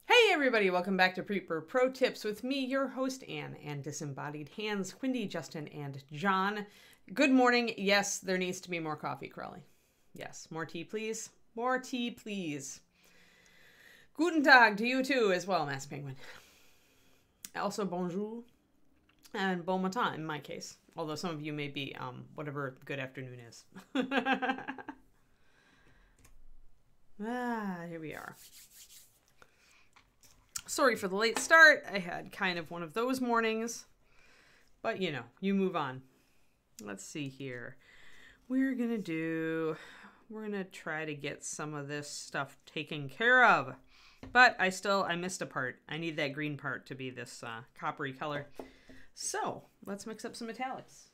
Hey everybody, welcome back to Reaper Pro Tips with me, your host Anne, and disembodied hands, Quindy, Justin, and John. Good morning. Yes, there needs to be more coffee, Crowley. Yes, more tea, please. More tea, please. Guten Tag to you too as well, Mass Penguin. Also, bonjour and bon matin in my case. Although some of you may be whatever good afternoon is. Here we are. Sorry for the late start. I had kind of one of those mornings. But, you know, you move on. Let's see here. We're going to try to get some of this stuff taken care of. But I missed a part. I need that green part to be this coppery color. So, let's mix up some metallics.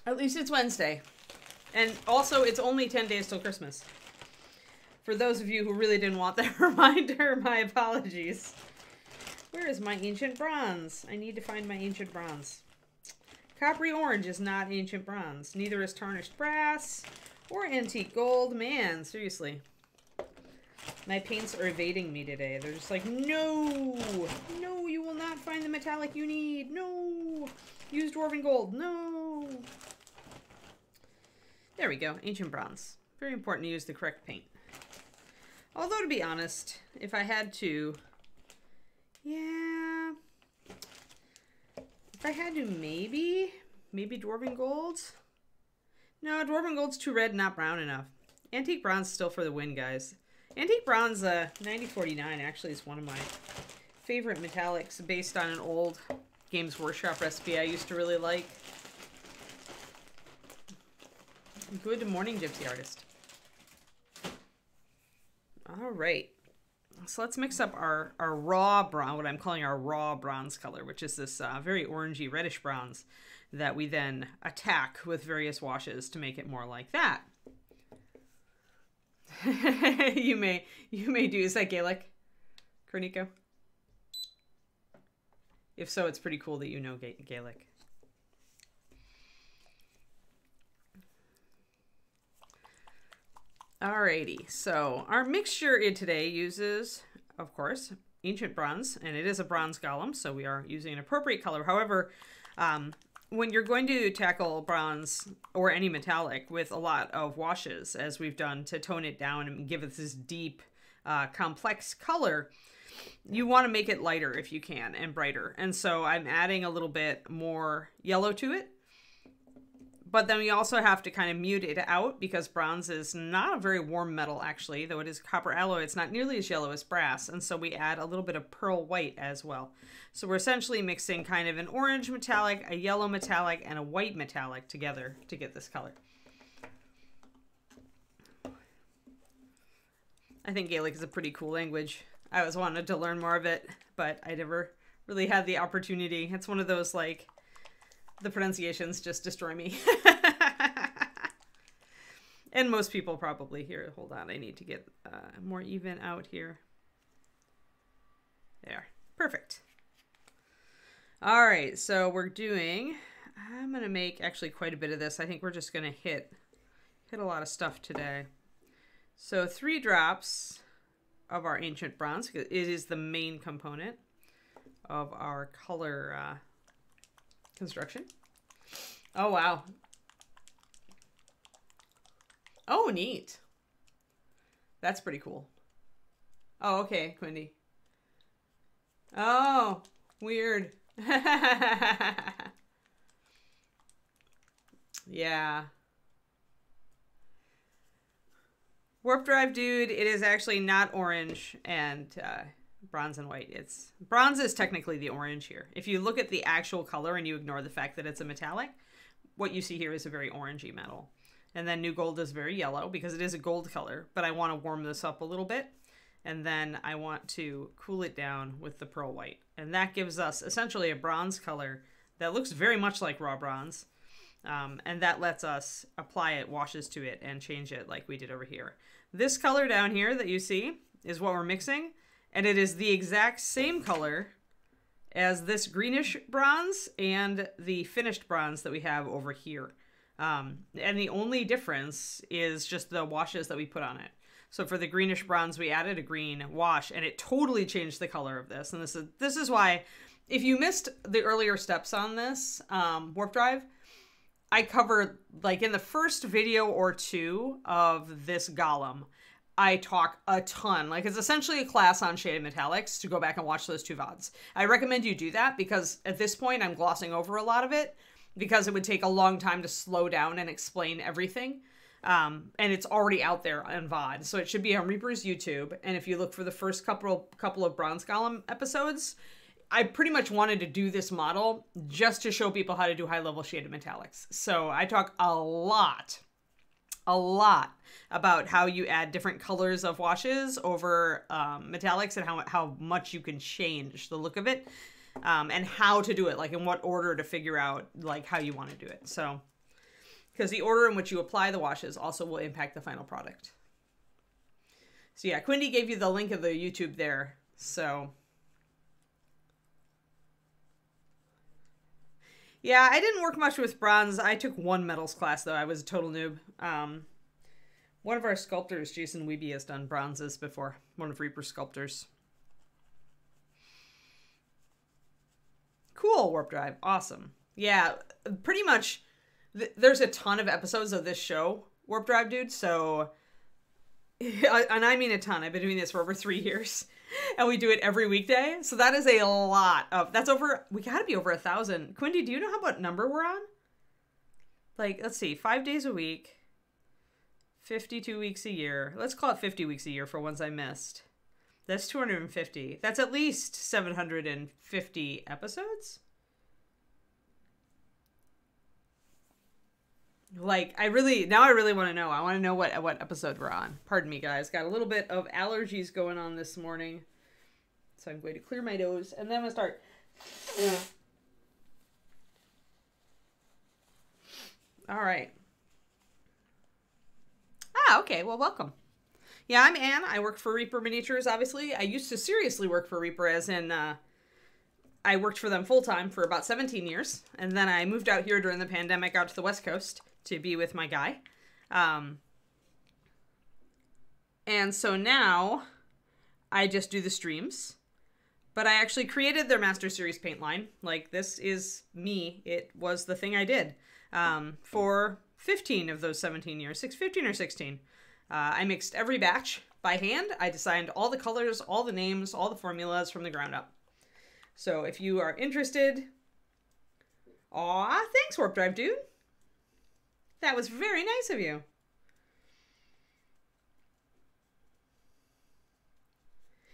At least it's Wednesday. And also, it's only 10 days till Christmas. For those of you who really didn't want that reminder, my apologies. Where is my ancient bronze? I need to find my ancient bronze. Coppery orange is not ancient bronze. Neither is tarnished brass or antique gold. Man, seriously. My paints are evading me today. They're just like, no, no, you will not find the metallic you need. No, use dwarven gold. No. There we go. Ancient bronze. Very important to use the correct paint. Although, to be honest, if I had to, yeah, if I had to, maybe Dwarven Gold? No, Dwarven Gold's too red, not brown enough. Antique Bronze still for the win, guys. Antique Bronze 9049 actually is one of my favorite metallics based on an old Games Workshop recipe I used to really like. Good morning, Gypsy Artist. All right, so let's mix up our raw bronze, what I'm calling our raw bronze color, which is this very orangey reddish bronze that we then attack with various washes to make it more like that. you may do, is that Gaelic, Cornico? If so, it's pretty cool that you know Gaelic. Alrighty, so our mixture today uses, of course, ancient bronze, and it is a bronze golem, so we are using an appropriate color. However, when you're going to tackle bronze or any metallic with a lot of washes, as we've done to tone it down and give it this deep, complex color, you want to make it lighter if you can and brighter. And so I'm adding a little bit more yellow to it. But then we also have to kind of mute it out because bronze is not a very warm metal, actually. Though it is copper alloy, it's not nearly as yellow as brass. And so we add a little bit of pearl white as well. So we're essentially mixing kind of an orange metallic, a yellow metallic, and a white metallic together to get this color. I think Gaelic is a pretty cool language. I always wanted to learn more of it, but I never really had the opportunity. It's one of those, like, the pronunciations just destroy me. And most people probably here. Hold on, I need to get more even out here. There, perfect. All right, so I'm gonna make actually quite a bit of this. I think we're just gonna hit a lot of stuff today. So 3 drops of our ancient bronze. It is the main component of our color construction. Oh, wow. Oh, neat. That's pretty cool. Oh, okay, Quindy. Oh, weird. Yeah. Warp Drive Dude, it is actually not orange and bronze and white. Bronze is technically the orange here. If you look at the actual color and you ignore the fact that it's a metallic, what you see here is a very orangey metal. And then new gold is very yellow because it is a gold color, but I want to warm this up a little bit. And then I want to cool it down with the pearl white. And that gives us essentially a bronze color that looks very much like raw bronze. And that lets us apply it, washes to it, and change it like we did over here. This color down here that you see is what we're mixing. And it is the exact same color as this greenish bronze and the finished bronze that we have over here. And the only difference is just the washes that we put on it. So for the greenish bronze, we added a green wash, and it totally changed the color of this. And this is why, if you missed the earlier steps on this warp drive, I covered, like, in the first video or two of this Golem, I talk a ton. Like, it's essentially a class on shaded metallics to go back and watch those two VODs. I recommend you do that because at this point I'm glossing over a lot of it because it would take a long time to slow down and explain everything. And it's already out there on VOD, so it should be on Reaper's YouTube. And if you look for the first couple of Bronze Golem episodes, I pretty much wanted to do this model just to show people how to do high-level shaded metallics. So I talk a lot about how you add different colors of washes over metallics and how much you can change the look of it, and how to do it, like in what order to figure out like how you want to do it. So, because the order in which you apply the washes also will impact the final product. So yeah, Quindy gave you the link of the YouTube there. So yeah, I didn't work much with bronze. I took one metals class, though. I was a total noob. One of our sculptors, Jason Weeby, has done bronzes before. One of Reaper's sculptors. Cool, Warp Drive. Awesome. Yeah, pretty much, there's a ton of episodes of this show, Warp Drive, dude. So, and I mean a ton. I've been doing this for over 3 years. And we do it every weekday. So that is a lot of, that's over, we gotta be over 1,000. Quindy, do you know what number we're on? Like, let's see, 5 days a week, 52 weeks a year. Let's call it 50 weeks a year for ones I missed. That's 250. That's at least 750 episodes. Like, now I really want to know. I want to know what episode we're on. Pardon me, guys. Got a little bit of allergies going on this morning. So I'm going to clear my nose, and then I'm going to start. All right. Ah, okay. Well, welcome. Yeah, I'm Anne. I work for Reaper Miniatures, obviously. I used to seriously work for Reaper, as in I worked for them full-time for about 17 years. And then I moved out here during the pandemic out to the West Coast to be with my guy. And so now I just do the streams. But I actually created their Master Series paint line. Like, this is me. It was the thing I did for 15 of those 17 years. 15 or 16. I mixed every batch by hand. I designed all the colors, all the names, all the formulas from the ground up. So if you are interested... Aw, thanks, Warp Drive, dude. That was very nice of you.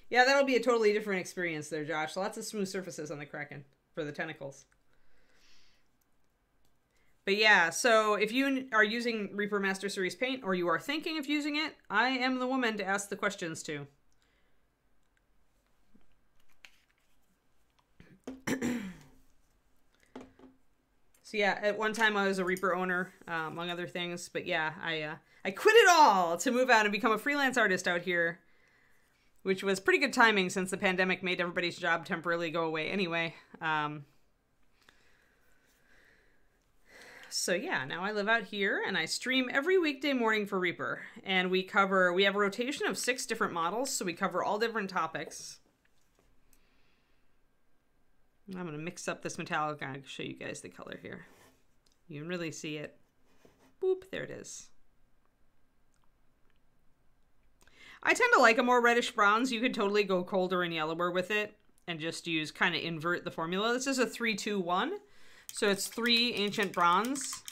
Yeah, that'll be a totally different experience there, Josh. Lots of smooth surfaces on the Kraken for the tentacles. But yeah, so if you are using Reaper Master Series paint, or you are thinking of using it, I am the woman to ask the questions to. So yeah, at one time I was a Reaper owner, among other things. But yeah, I quit it all to move out and become a freelance artist out here, which was pretty good timing since the pandemic made everybody's job temporarily go away anyway. So yeah, now I live out here and I stream every weekday morning for Reaper. And we have a rotation of 6 different models, so we cover all different topics. I'm going to mix up this metallic. I'm going to show you guys the color here. You can really see it. Boop, there it is. I tend to like a more reddish bronze. You could totally go colder and yellower with it and just use, kind of invert the formula. This is a 3-2-1. So it's 3 ancient bronze.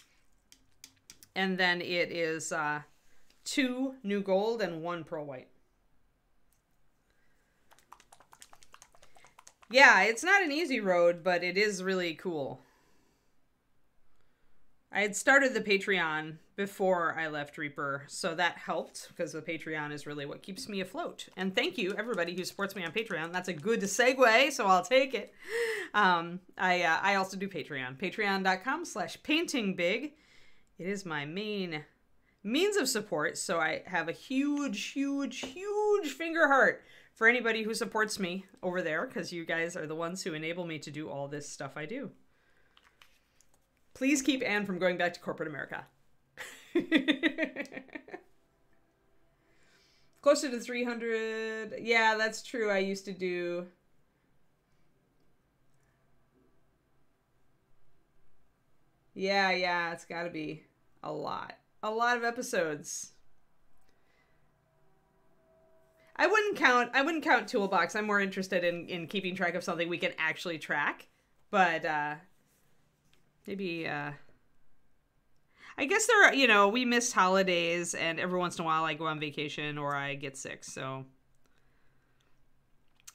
And then it is 2 new gold and 1 pearl white. Yeah, it's not an easy road, but it is really cool. I had started the Patreon before I left Reaper, so that helped, because the Patreon is really what keeps me afloat. And thank you, everybody who supports me on Patreon. That's a good segue, so I'll take it. I also do Patreon. Patreon.com/paintingbig. It is my main means of support, so I have a huge, huge, huge finger heart for anybody who supports me over there, because you guys are the ones who enable me to do all this stuff I do. Please keep Anne from going back to corporate America. Closer to 300. Yeah, that's true. I used to do... Yeah, it's got to be a lot. A lot of episodes. I wouldn't count Toolbox. I'm more interested in keeping track of something we can actually track. But maybe I guess there are, you know, we miss holidays, and every once in a while I go on vacation or I get sick. So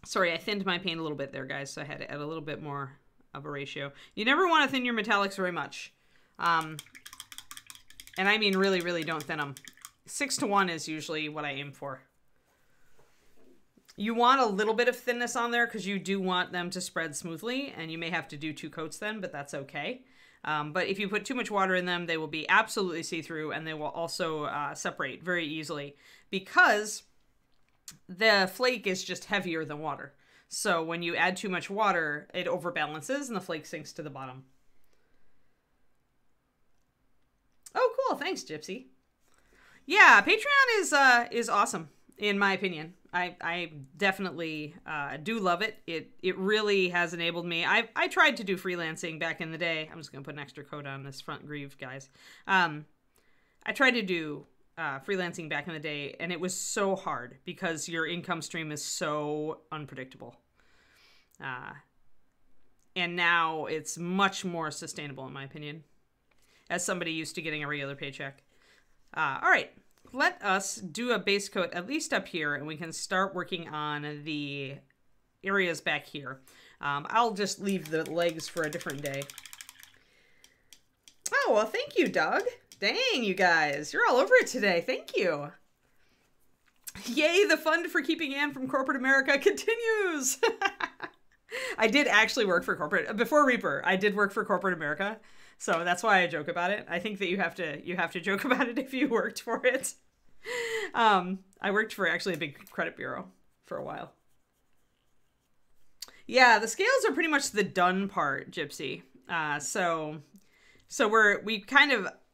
sorry, I thinned my paint a little bit there, guys, so I had to add a little bit more of a ratio. You never want to thin your metallics very much. And I mean really, really don't thin them. 6:1 is usually what I aim for. You want a little bit of thinness on there because you do want them to spread smoothly, and you may have to do 2 coats then, but that's okay. But if you put too much water in them, they will be absolutely see-through, and they will also separate very easily because the flake is just heavier than water. So when you add too much water, it overbalances and the flake sinks to the bottom. Oh, cool. Thanks, Gypsy. Yeah, Patreon is awesome, in my opinion. I definitely do love it. It really has enabled me. I tried to do freelancing back in the day. I'm just going to put an extra coat on this front greave, guys. I tried to do freelancing back in the day, and it was so hard because your income stream is so unpredictable. And now it's much more sustainable, in my opinion, as somebody used to getting a regular paycheck. All right. Let us do a base coat at least up here, and we can start working on the areas back here. I'll just leave the legs for a different day. Oh, well, thank you, Doug. Dang, you guys. You're all over it today. Thank you. Yay, the fund for keeping Anne from corporate America continues. I did actually work for corporate, before Reaper, I did work for corporate America. So that's why I joke about it. I think that you have to joke about it if you worked for it. I worked for actually a big credit bureau for a while. Yeah, the scales are pretty much the done part, Gypsy. So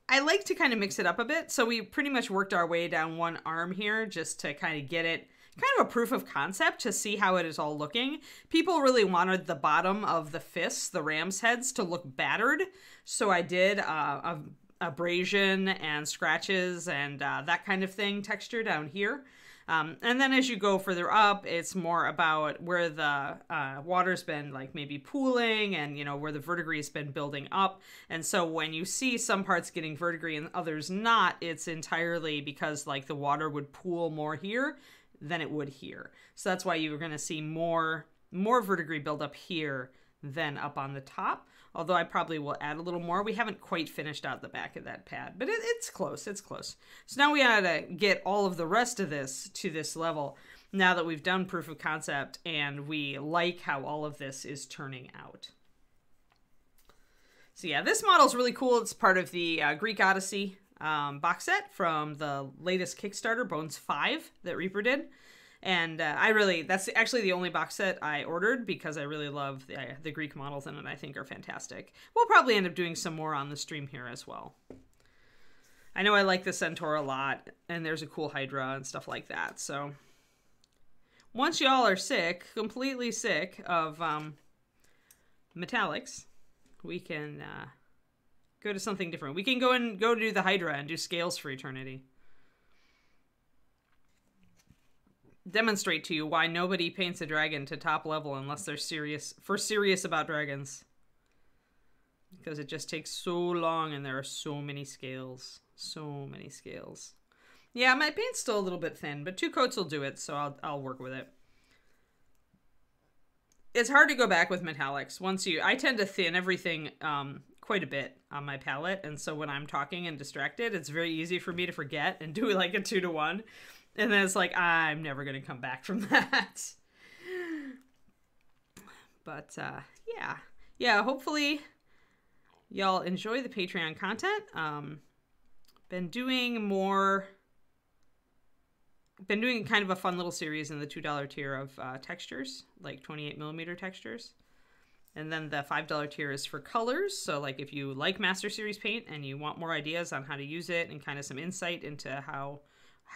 I like to kind of mix it up a bit. So we pretty much worked our way down one arm here just to kind of get it kind of a proof of concept to see how it is all looking. People really wanted the bottom of the fists, the ram's heads, to look battered. So I did abrasion and scratches and that kind of thing texture down here. And then as you go further up, it's more about where the water's been like maybe pooling and, you know, where the verdigris been building up. And so when you see some parts getting verdigris and others not, it's entirely because like the water would pool more here than it would here. So that's why you're going to see more verdigris build up here than up on the top. Although I probably will add a little more. We haven't quite finished out the back of that pad, but it's close. It's close. So now we gotta get all of the rest of this to this level now that we've done proof of concept and we like how all of this is turning out. So yeah, this model's really cool. It's part of the Greek Odyssey box set from the latest Kickstarter, Bones 5, that Reaper did. And that's actually the only box set I ordered because I really love the Greek models in it. I think are fantastic. We'll probably end up doing some more on the stream here as well. I know I like the Centaur a lot, and there's a cool Hydra and stuff like that. So once y'all are completely sick of metallics, we can go to something different. We can go do the Hydra and do scales for eternity. Demonstrate to you why nobody paints a dragon to top level unless they're serious about dragons. Because it just takes so long and there are so many scales. So many scales. Yeah, my paint's still a little bit thin, but 2 coats will do it, so I'll work with it. It's hard to go back with metallics. I tend to thin everything quite a bit on my palette, and so when I'm talking and distracted, it's very easy for me to forget and do like a 2-to-1. And then it's like, I'm never going to come back from that. But, yeah. Yeah, hopefully y'all enjoy the Patreon content. Been doing kind of a fun little series in the $2 tier of textures, like 28mm textures. And then the $5 tier is for colors. So like if you like Master Series paint and you want more ideas on how to use it and kind of some insight into how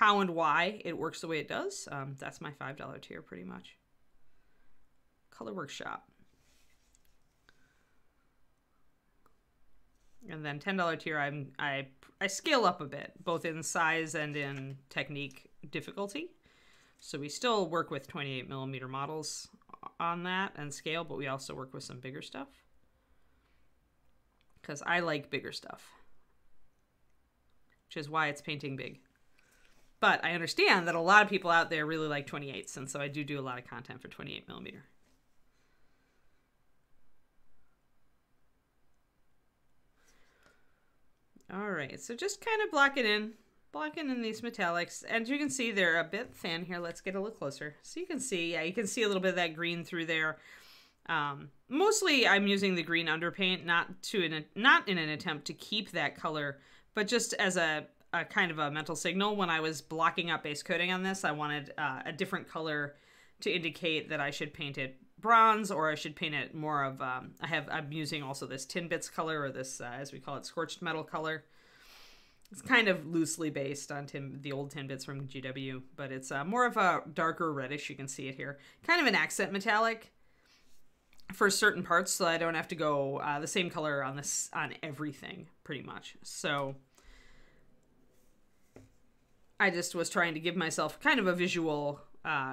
and why it works the way it does, that's my $5 tier pretty much. Color Workshop. And then $10 tier, I scale up a bit, both in size and in technique difficulty. So we still work with 28mm models on that and scale, but we also work with some bigger stuff. Because I like bigger stuff. Which is why it's painting big. But I understand that a lot of people out there really like 28s, and so I do a lot of content for 28mm. All right, so just kind of blocking in these metallics. And you can see they're a bit thin here. Let's get a little closer. So you can see, yeah, you can see a little bit of that green through there. Mostly I'm using the green underpaint, not in an attempt to keep that color, but just as a kind of a mental signal. When I was blocking up base coating on this, I wanted a different color to indicate that I should paint it bronze, or I should paint it more of, I'm using also this tin bits color, or this, as we call it, scorched metal color. It's kind of loosely based on the old tin bits from GW, but it's more of a darker reddish. You can see it here. Kind of an accent metallic for certain parts, so I don't have to go the same color on everything, pretty much. So I just was trying to give myself kind of a visual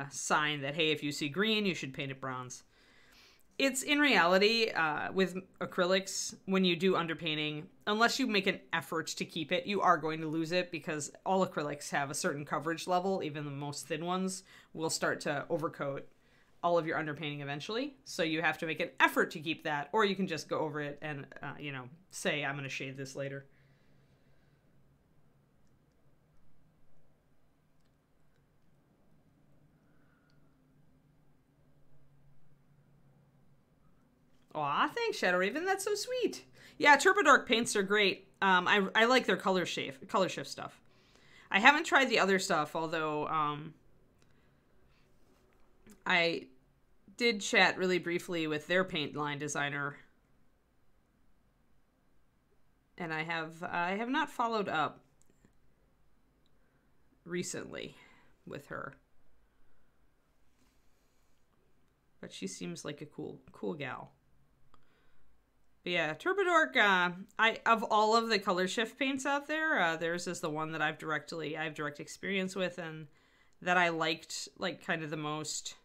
sign that, hey, if you see green, you should paint it bronze. It's in reality, with acrylics, when you do underpainting, unless you make an effort to keep it, you are going to lose it, because all acrylics have a certain coverage level. Even the most thin ones will start to overcoat all of your underpainting eventually. So you have to make an effort to keep that, or you can just go over it and, you know, say, I'm going to shade this later. Aw, thanks, Shadow Raven. That's so sweet. Yeah, Turbodark paints are great. I like their color shift stuff. I haven't tried the other stuff, although I did chat really briefly with their paint line designer, and I have not followed up recently with her, but she seems like a cool gal. But yeah, Turbodark, of all of the color shift paints out there, theirs is the one that I have direct experience with, and that I liked, like, kind of the most.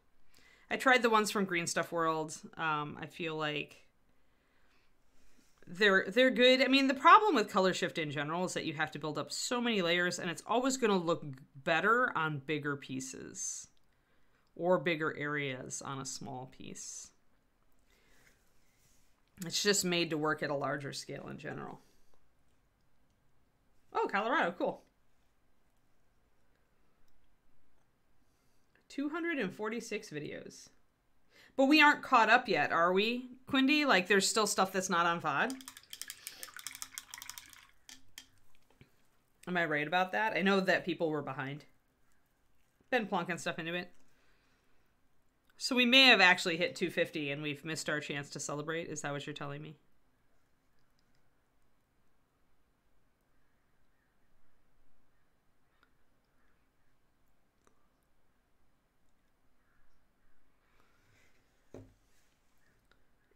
I tried the ones from Green Stuff World. I feel like they're good. I mean, the problem with color shift in general is that you have to build up so many layers, and it's always going to look better on bigger pieces or bigger areas on a small piece. It's just made to work at a larger scale in general. Oh, Colorado, cool. 246 videos. But we aren't caught up yet, are we, Quindy? Like, there's still stuff that's not on VOD? Am I right about that? I know that people were behind. Been plonking stuff into it. So we may have actually hit 250 and we've missed our chance to celebrate. Is that what you're telling me?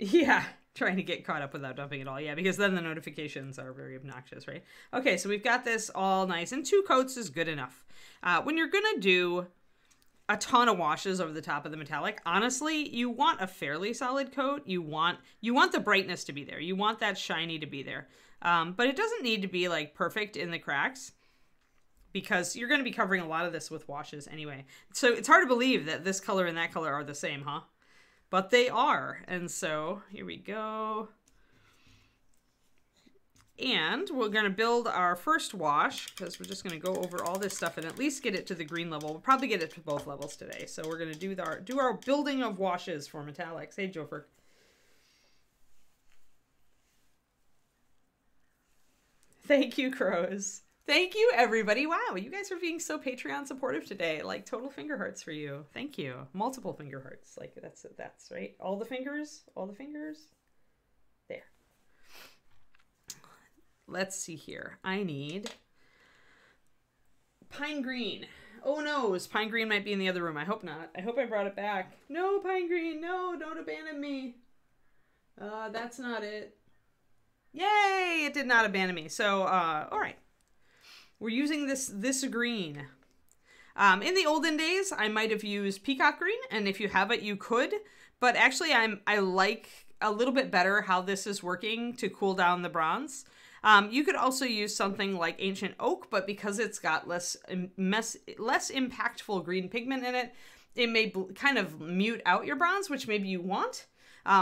Yeah, trying to get caught up without dumping it all. Yeah, because then the notifications are very obnoxious, right? Okay, so we've got this all nice, and 2 coats is good enough. When you're gonna do a ton of washes over the top of the metallic, honestly, you want a fairly solid coat. You want the brightness to be there. You want that shiny to be there. But it doesn't need to be like perfect in the cracks, because you're going to be covering a lot of this with washes anyway. So it's hard to believe that this color and that color are the same, huh? But they are. And so here we go. And we're going to build our first wash, because we're just going to go over all this stuff and at least get it to the green level. We'll probably get it to both levels today. So we're going to do our building of washes for metallics. Hey, Jofer. Thank you, Crows. Thank you, everybody. Wow, you guys are being so Patreon supportive today. Like, total finger hearts for you. Thank you. Multiple finger hearts. Like, that's right. All the fingers. All the fingers. There. Let's see here. I need pine green. Oh no, pine green might be in the other room. I hope not. I hope I brought it back. No, pine green. No, don't abandon me. That's not it. Yay! It did not abandon me. So, all right. We're using this green. In the olden days, I might have used peacock green, and if you have it, you could. But actually, I like a little bit better how this is working to cool down the bronze. You could also use something like ancient oak, but because it's got less impactful green pigment in it, it may kind of mute out your bronze, which maybe you want.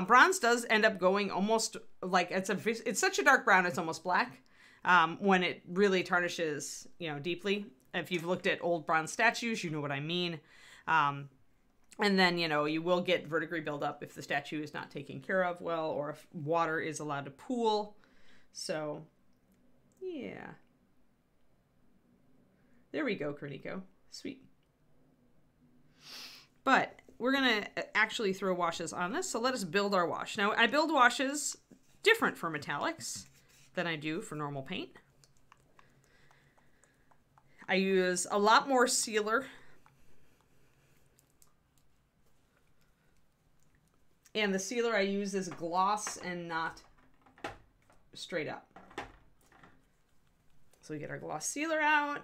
Bronze does end up going almost like it's such a dark brown, it's almost black. When it really tarnishes, deeply. If you've looked at old bronze statues, you know what I mean. And then, you will get verdigris buildup if the statue is not taken care of well, or if water is allowed to pool. So, yeah. There we go, Kerniko. Sweet. But we're going to actually throw washes on this, so let us build our wash. Now, I build washes different for metallics than I do for normal paint. I use a lot more sealer. And the sealer I use is gloss and not straight up. So we get our gloss sealer out.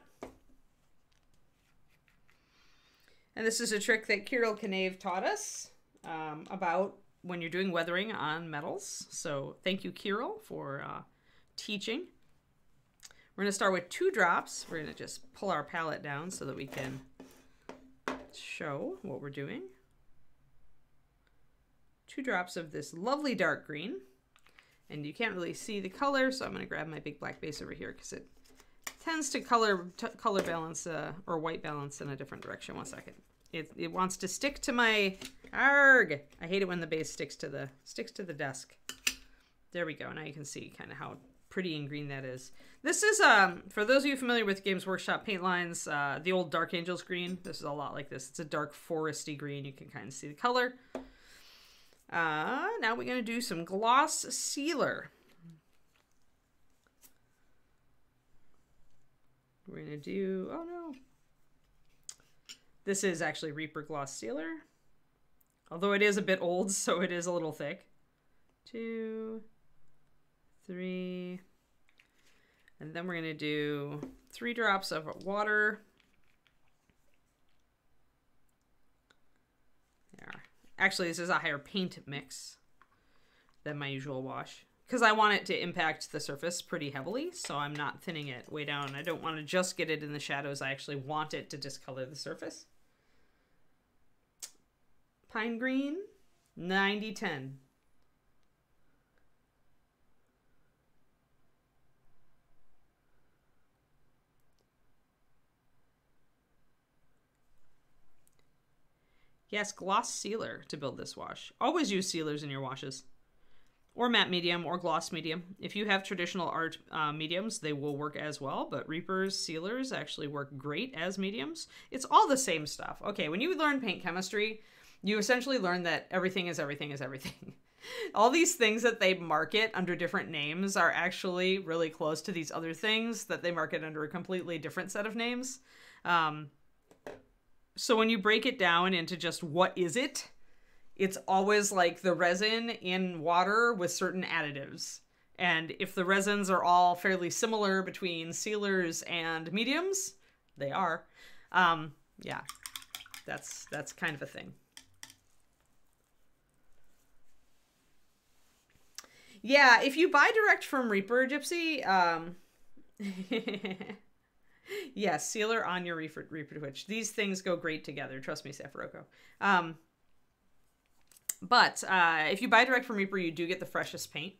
And this is a trick that Kirill Knave taught us about when you're doing weathering on metals. So thank you, Kirill, for teaching. We're going to start with 2 drops. We're going to just pull our palette down so that we can show what we're doing. 2 drops of this lovely dark green. And you can't really see the color, so I'm going to grab my big black base over here because it tends to color balance or white balance in a different direction. One second. It wants to stick to my arg. I hate it when the base sticks to the desk. There we go. Now you can see kind of how pretty and green that is. This is, for those of you familiar with Games Workshop paint lines, the old Dark Angels green. This is a lot like this. It's a dark foresty green. You can kind of see the color. Now we're going to do some gloss sealer. We're going to do, oh no. This is actually Reaper Gloss Sealer. Although it is a bit old, so it is a little thick. 2, 3, and then we're going to do 3 drops of water. There. Actually, this is a higher paint mix than my usual wash, because I want it to impact the surface pretty heavily, so I'm not thinning it way down. I don't want to just get it in the shadows. I actually want it to discolor the surface. Pine green, 90-10. Yes, gloss sealer to build this wash. Always use sealers in your washes. Or matte medium or gloss medium. If you have traditional art mediums, they will work as well, but Reaper's sealers actually work great as mediums. It's all the same stuff. Okay, when you learn paint chemistry, you essentially learn that everything is everything is everything. All these things that they market under different names are actually really close to these other things that they market under a completely different set of names. So when you break it down into just what is it, it's always like the resin in water with certain additives. And if the resins are all fairly similar between sealers and mediums, they are. Yeah, that's kind of a thing. Yeah, if you buy direct from Reaper, Gypsy, yes, sealer on your Reaper Twitch. These things go great together. Trust me, Safaroko. But if you buy direct from Reaper, you do get the freshest paint.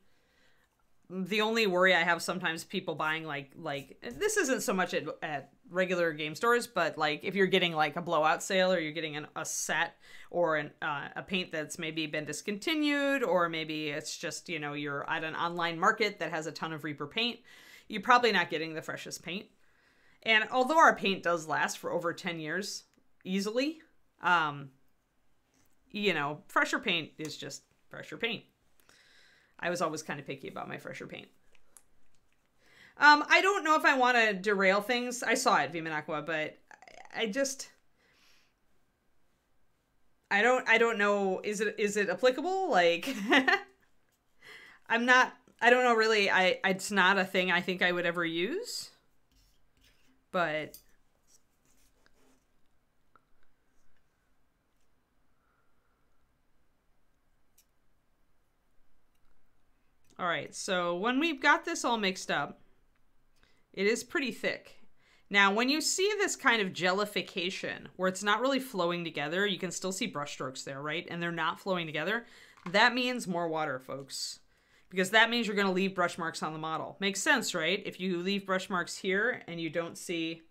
The only worry I have sometimes people buying like this isn't so much at regular game stores, but like if you're getting like a blowout sale or you're getting a set or a paint that's maybe been discontinued, or maybe it's just, you're at an online market that has a ton of Reaper paint, you're probably not getting the freshest paint. And although our paint does last for over 10 years easily, you know, fresher paint is just fresher paint. I was always kind of picky about my fresher paint. I don't know if I want to derail things. I saw it, Vimanaqua, but I don't know. Is it applicable? Like, I don't know really. It's not a thing I think I would ever use, but all right. So when we've got this all mixed up, it is pretty thick. Now, when you see this kind of jellification, where it's not really flowing together, you can still see brush strokes there, right? And they're not flowing together. That means more water, folks. Because that means you're going to leave brush marks on the model. Makes sense, right? If you leave brush marks here and you don't see...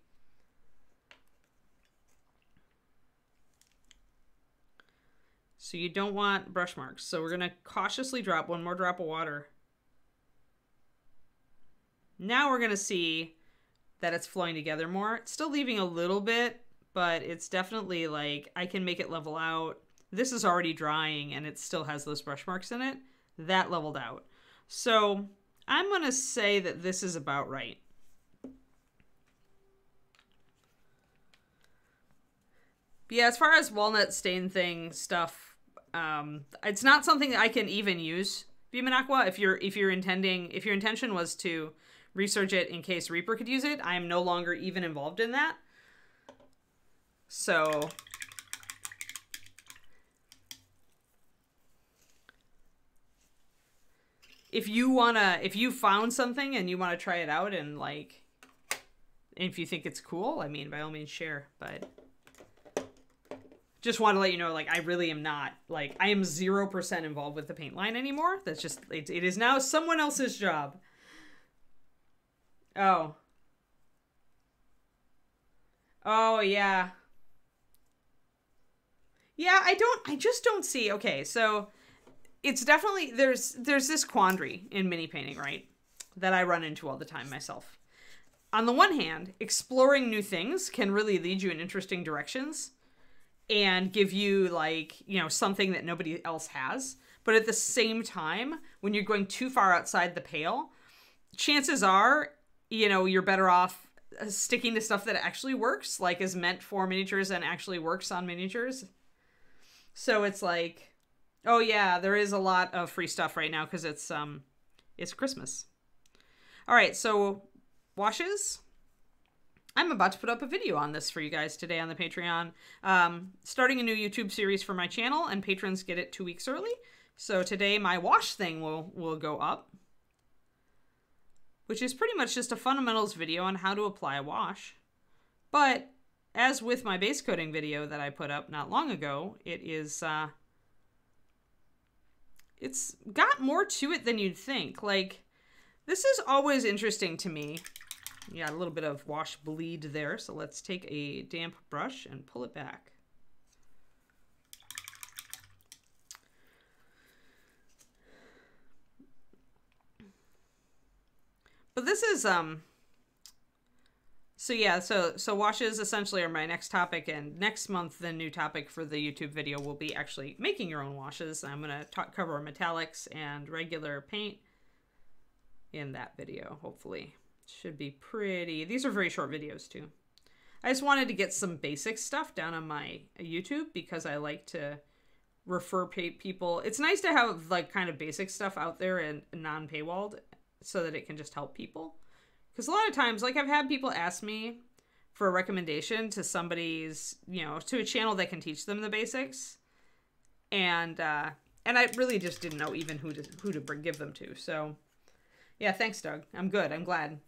So you don't want brush marks. So we're going to cautiously drop one more drop of water. Now we're going to see that it's flowing together more. It's still leaving a little bit, but it's definitely like, I can make it level out. This is already drying and it still has those brush marks in it. That leveled out. So I'm going to say that this is about right. But yeah, as far as walnut stain thing stuff, it's not something that I can even use, Vimanaqua. If your intention was to research it in case Reaper could use it, I am no longer even involved in that. So if you found something and you want to try it out and like, if you think it's cool, I mean, by all means share, but just want to let you know, like, I really am not, like, I am 0% involved with the paint line anymore. That's just, it is now someone else's job. Oh. Oh, yeah. Yeah, I just don't see, okay, so it's definitely, there's this quandary in mini painting, right? That I run into all the time myself. On the one hand, exploring new things can really lead you in interesting directions and give you, like, you know, something that nobody else has. But at the same time, when you're going too far outside the pale, chances are, you know, you're better off sticking to stuff that actually works, like is meant for miniatures and actually works on miniatures. So it's like, oh yeah, there is a lot of free stuff right now because it's Christmas. All right, so washes. I'm about to put up a video on this for you guys today on the Patreon. Starting a new YouTube series for my channel, and patrons get it 2 weeks early. So today my wash thing will go up, which is pretty much just a fundamentals video on how to apply a wash. But as with my base coating video that I put up not long ago, it's got more to it than you'd think. Like, this is always interesting to me. Yeah, a little bit of wash bleed there. So let's take a damp brush and pull it back. But this is, so yeah, so washes essentially are my next topic, and next month the new topic for the YouTube video will be actually making your own washes. I'm going to cover metallics and regular paint in that video, hopefully. Should be pretty. These are very short videos too. I just wanted to get some basic stuff down on my YouTube because I like to refer people. It's nice to have like kind of basic stuff out there and non-paywalled so that it can just help people. Because a lot of times, like, I've had people ask me for a recommendation to somebody's, you know, to a channel that can teach them the basics. And I really just didn't know even who to give them to. So yeah, thanks, Doug. I'm good. I'm glad.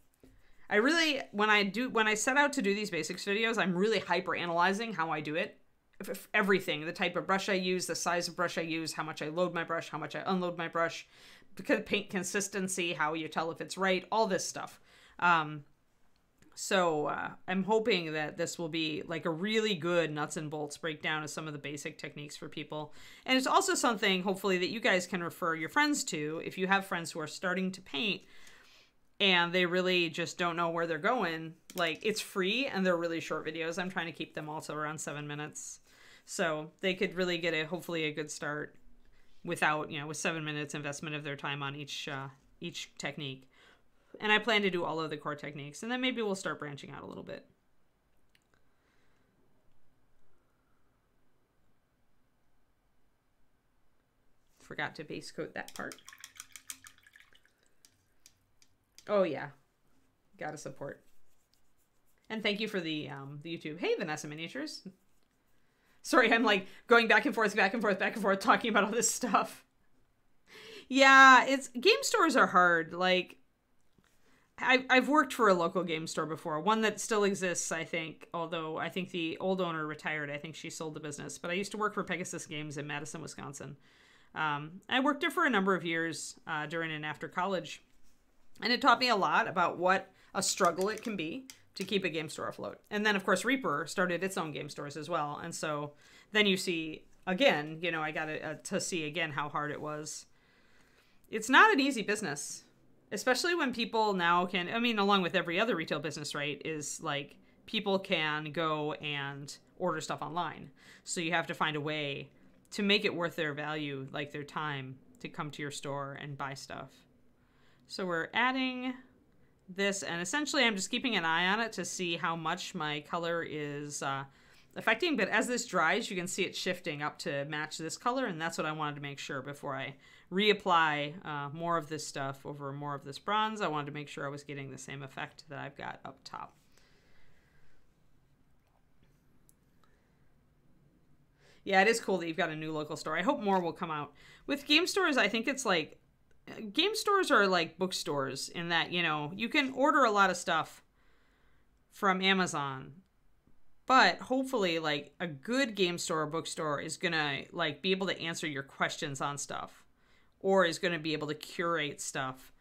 I really, when I set out to do these basics videos, I'm really hyper analyzing how I do it. Everything, the type of brush I use, the size of brush I use, how much I load my brush, how much I unload my brush, because paint consistency, how you tell if it's right, all this stuff. So I'm hoping that this will be like a really good nuts and bolts breakdown of some of the basic techniques for people. And it's also something, hopefully, that you guys can refer your friends to if you have friends who are starting to paint and they really just don't know where they're going. Like, it's free and they're really short videos. I'm trying to keep them also around 7 minutes. So they could really get hopefully a good start without, with 7 minutes investment of their time on each technique. And I plan to do all of the core techniques, and then maybe we'll start branching out a little bit. Forgot to base coat that part. Oh yeah, gotta support. And thank you for the YouTube. Hey, Vanessa Miniatures. Sorry, I'm like going back and forth, talking about all this stuff. Yeah, game stores are hard. Like, I've worked for a local game store before, one that still exists, I think, although I think the old owner retired. I think she sold the business. But I used to work for Pegasus Games in Madison, Wisconsin. I worked there for a number of years during and after college. And it taught me a lot about what a struggle it can be to keep a game store afloat. And then, of course, Reaper started its own game stores as well. And so then you see, again, I got to see again how hard it was. It's not an easy business, especially when people now can, along with every other retail business, right, is like people can go and order stuff online. So you have to find a way to make it worth their value, like their time, to come to your store and buy stuff. So we're adding this, and essentially I'm just keeping an eye on it to see how much my color is affecting. But as this dries, you can see it shifting up to match this color, and that's what I wanted to make sure before I reapply more of this stuff over more of this bronze. I wanted to make sure I was getting the same effect that I've got up top. Yeah, it is cool that you've got a new local store. I hope more will come out. With game stores, I think it's like, game stores are like bookstores in that, you can order a lot of stuff from Amazon, but hopefully like a good game store or bookstore is going to like be able to answer your questions on stuff, or is going to be able to curate stuff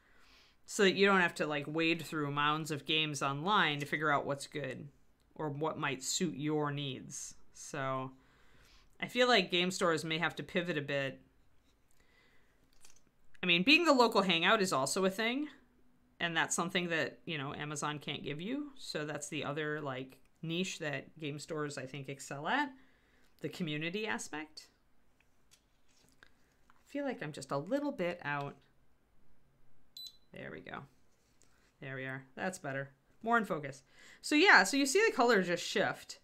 so that you don't have to like wade through mounds of games online to figure out what's good or what might suit your needs. So I feel like game stores may have to pivot a bit. Being the local hangout is also a thing, and that's something that, Amazon can't give you. So that's the other, like, niche that game stores, I think, excel at, the community aspect. I feel like I'm just a little bit out. There we go. There we are. That's better. More in focus. So yeah, so you see the color just shift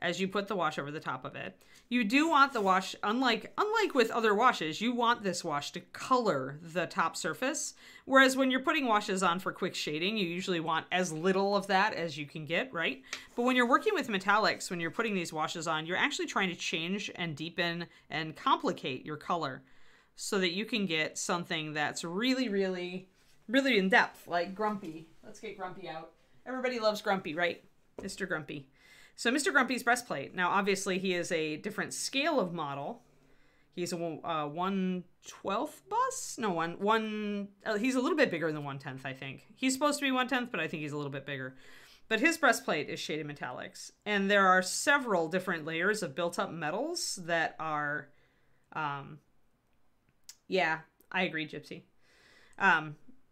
as you put the wash over the top of it. You do want the wash, unlike with other washes, you want this wash to color the top surface. Whereas when you're putting washes on for quick shading, you usually want as little of that as you can get, right? But when you're working with metallics, when you're putting these washes on, you're actually trying to change and deepen and complicate your color so that you can get something that's really, really, really in depth, like Grumpy. Let's get Grumpy out. Everybody loves Grumpy, right? Mr. Grumpy. So Mr. Grumpy's breastplate. Now, obviously, he is a different scale of model. He's a 1/12 bust? No, he's a little bit bigger than 1/10, I think. He's supposed to be 1/10, but I think he's a little bit bigger. But his breastplate is shaded metallics. And there are several different layers of built-up metals that are... yeah, I agree, Gypsy.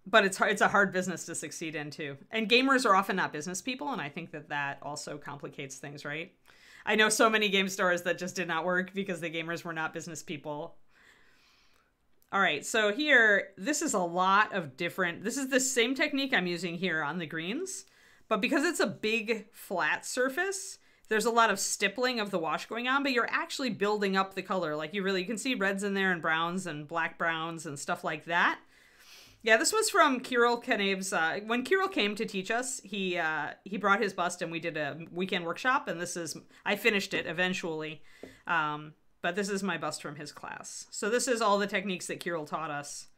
But it's a hard business to succeed in, too. And gamers are often not business people, and I think that also complicates things, right? I know so many game stores that just did not work because the gamers were not business people. All right, so here, this is a lot of different... This is the same technique I'm using here on the greens, but because it's a big, flat surface, there's a lot of stippling of the wash going on, but you're actually building up the color. Like, you can see reds in there and browns and black browns and stuff like that. Yeah, this was from Kirill Kaneev's, when Kirill came to teach us, he brought his bust and we did a weekend workshop, and I finished it eventually, but this is my bust from his class. So this is all the techniques that Kirill taught us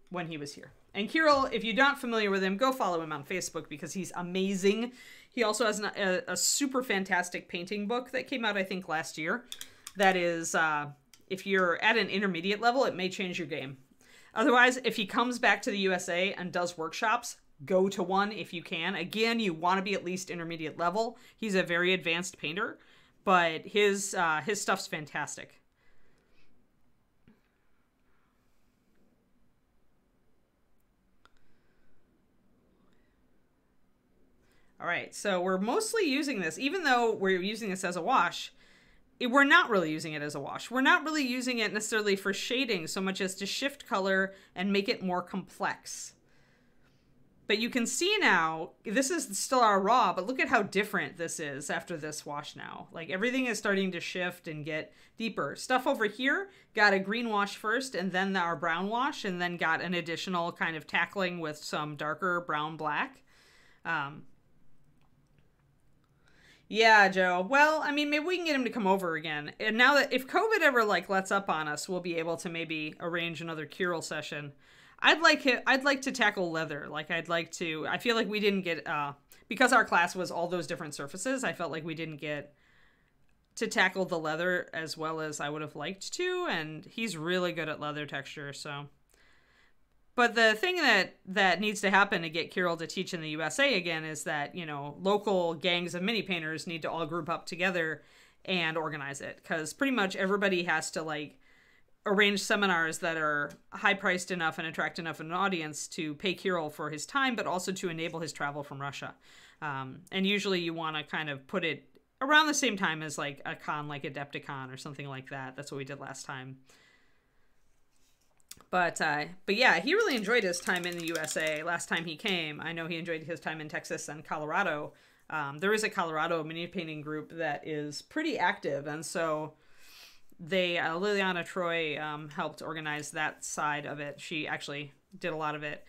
when he was here. And Kirill, if you're not familiar with him, go follow him on Facebook because he's amazing. He also has a super fantastic painting book that came out, I think, last year. That is, if you're at an intermediate level, it may change your game. Otherwise, if he comes back to the USA and does workshops, go to one if you can. Again, you want to be at least intermediate level. He's a very advanced painter, but his stuff's fantastic. right, so we're mostly using this, even though we're using this as a wash, we're not really using it as a wash. We're not really using it necessarily for shading so much as to shift color and make it more complex. But you can see now, this is still our raw, but look at how different this is after this wash now. Like everything is starting to shift and get deeper. Stuff over here got a green wash first and then our brown wash, and then got an additional kind of tackling with some darker brown black. Yeah, Joe. Well, I mean, maybe we can get him to come over again. And now that if COVID ever like lets up on us, we'll be able to maybe arrange another Kirill session. I'd like to tackle leather. Like I feel like we didn't get because our class was all those different surfaces, I felt like we didn't get to tackle the leather as well as I would have liked to, and he's really good at leather texture, so. But the thing that needs to happen to get Kirill to teach in the USA again is that, you know, local gangs of mini painters need to all group up together and organize it, because pretty much everybody has to like arrange seminars that are high priced enough and attract enough an audience to pay Kirill for his time, but also to enable his travel from Russia. And usually you want to kind of put it around the same time as like a con like Adepticon or something like that. That's what we did last time. But yeah, he really enjoyed his time in the USA last time he came. I know he enjoyed his time in Texas and Colorado. There is a Colorado mini painting group that is pretty active, and so they Liliana Troy helped organize that side of it. She actually did a lot of it.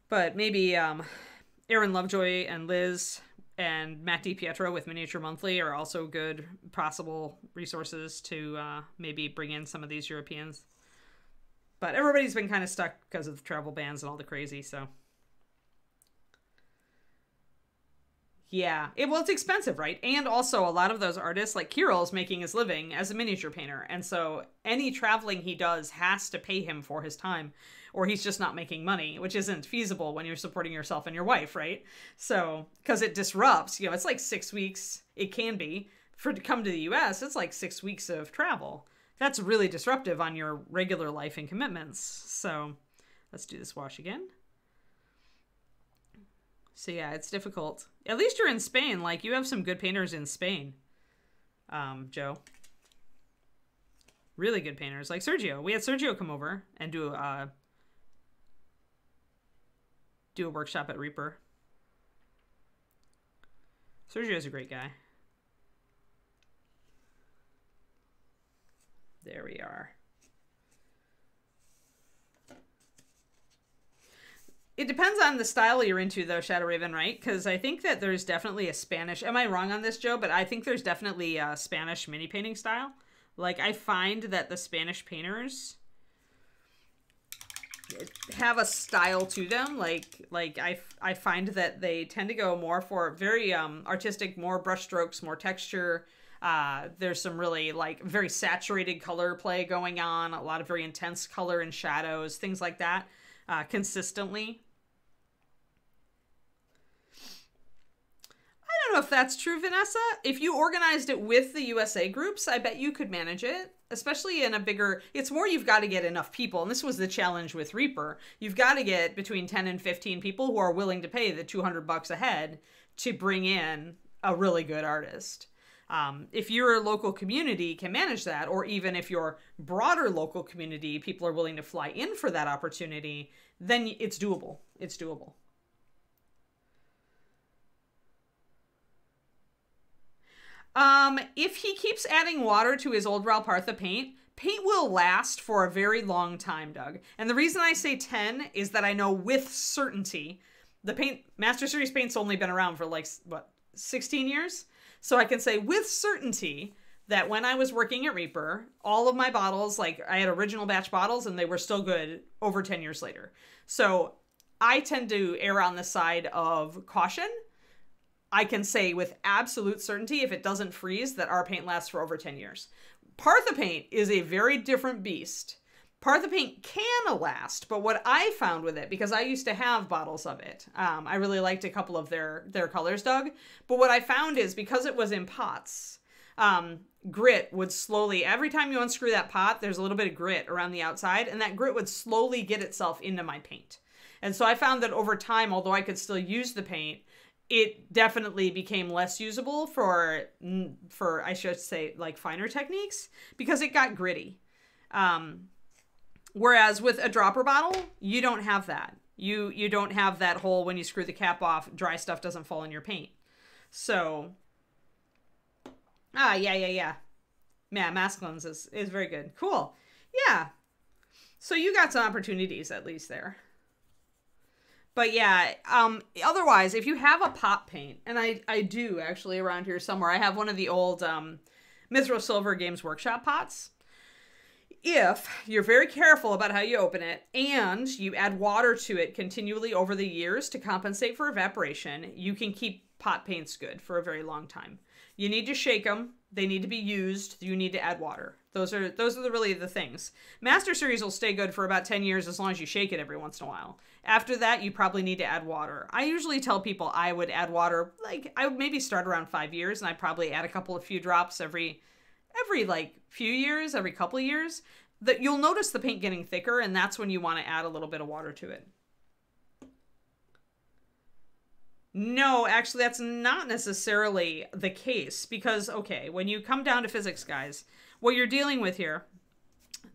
But maybe Erin Lovejoy and Liz and Matt DiPietro with Miniature Monthly are also good possible resources to maybe bring in some of these Europeans. But everybody's been kind of stuck because of the travel bans and all the crazy, so. Yeah. Well, it's expensive, right? And also a lot of those artists, like Kirill's making his living as a miniature painter. And so any traveling he does has to pay him for his time, or he's just not making money, which isn't feasible when you're supporting yourself and your wife, right? So, because it disrupts, you know, it's like 6 weeks, it can be, to come to the US, it's like 6 weeks of travel. That's really disruptive on your regular life and commitments. So let's do this wash again. So yeah, it's difficult. At least you're in Spain. Like, you have some good painters in Spain, Joe. Really good painters. Like Sergio. We had Sergio come over and do a workshop at Reaper. Sergio's a great guy. There we are. It depends on the style you're into, though, Shadow Raven, right? Because I think that there's definitely a Spanish... Am I wrong on this, Joe? But I think there's definitely a Spanish mini painting style. Like, I find that the Spanish painters have a style to them. Like I find that they tend to go more for very artistic, more brush strokes, more texture. There's some really like very saturated color play going on, a lot of very intense color and shadows, things like that, consistently. I don't know if that's true, Vanessa. If you organized it with the USA groups, I bet you could manage it, especially in a bigger, it's more you've got to get enough people. And this was the challenge with Reaper. You've got to get between 10 and 15 people who are willing to pay the $200 a head to bring in a really good artist. If your local community can manage that, or even if your broader local community, people are willing to fly in for that opportunity, then it's doable. It's doable. If he keeps adding water to his old Ralpartha paint will last for a very long time, Doug. And the reason I say 10 is that I know with certainty, the Master Series paint's only been around for like, what, 16 years? So I can say with certainty that when I was working at Reaper, all of my bottles, like I had original batch bottles and they were still good over 10 years later. So I tend to err on the side of caution. I can say with absolute certainty, if it doesn't freeze, that our paint lasts for over 10 years. Partha paint is a very different beast. Partha paint can last, but what I found with it, because I used to have bottles of it, I really liked a couple of their colors, Doug, but what I found is because it was in pots, grit would slowly, every time you unscrew that pot, there's a little bit of grit around the outside, and that grit would slowly get itself into my paint. And so I found that over time, although I could still use the paint, it definitely became less usable for I should say, like, finer techniques, because it got gritty. Whereas with a dropper bottle, you don't have that. You don't have that whole, when you screw the cap off, dry stuff doesn't fall in your paint. So, yeah. Masculines is very good. Cool. Yeah. So you got some opportunities at least there. But yeah, otherwise, if you have a pop paint, and I do actually around here somewhere, I have one of the old Mithril Silver Games Workshop pots. If you're very careful about how you open it, and you add water to it continually over the years to compensate for evaporation, you can keep pot paints good for a very long time. You need to shake them. They need to be used. You need to add water. Those are really the things. Master Series will stay good for about 10 years as long as you shake it every once in a while. After that, you probably need to add water. I usually tell people I would add water, like, I would maybe start around 5 years, and I'd probably add a few drops every like few years, every couple of years. That you'll notice the paint getting thicker, and that's when you want to add a little bit of water to it. No, actually, that's not necessarily the case, because, okay, when you come down to physics, guys, what you're dealing with here,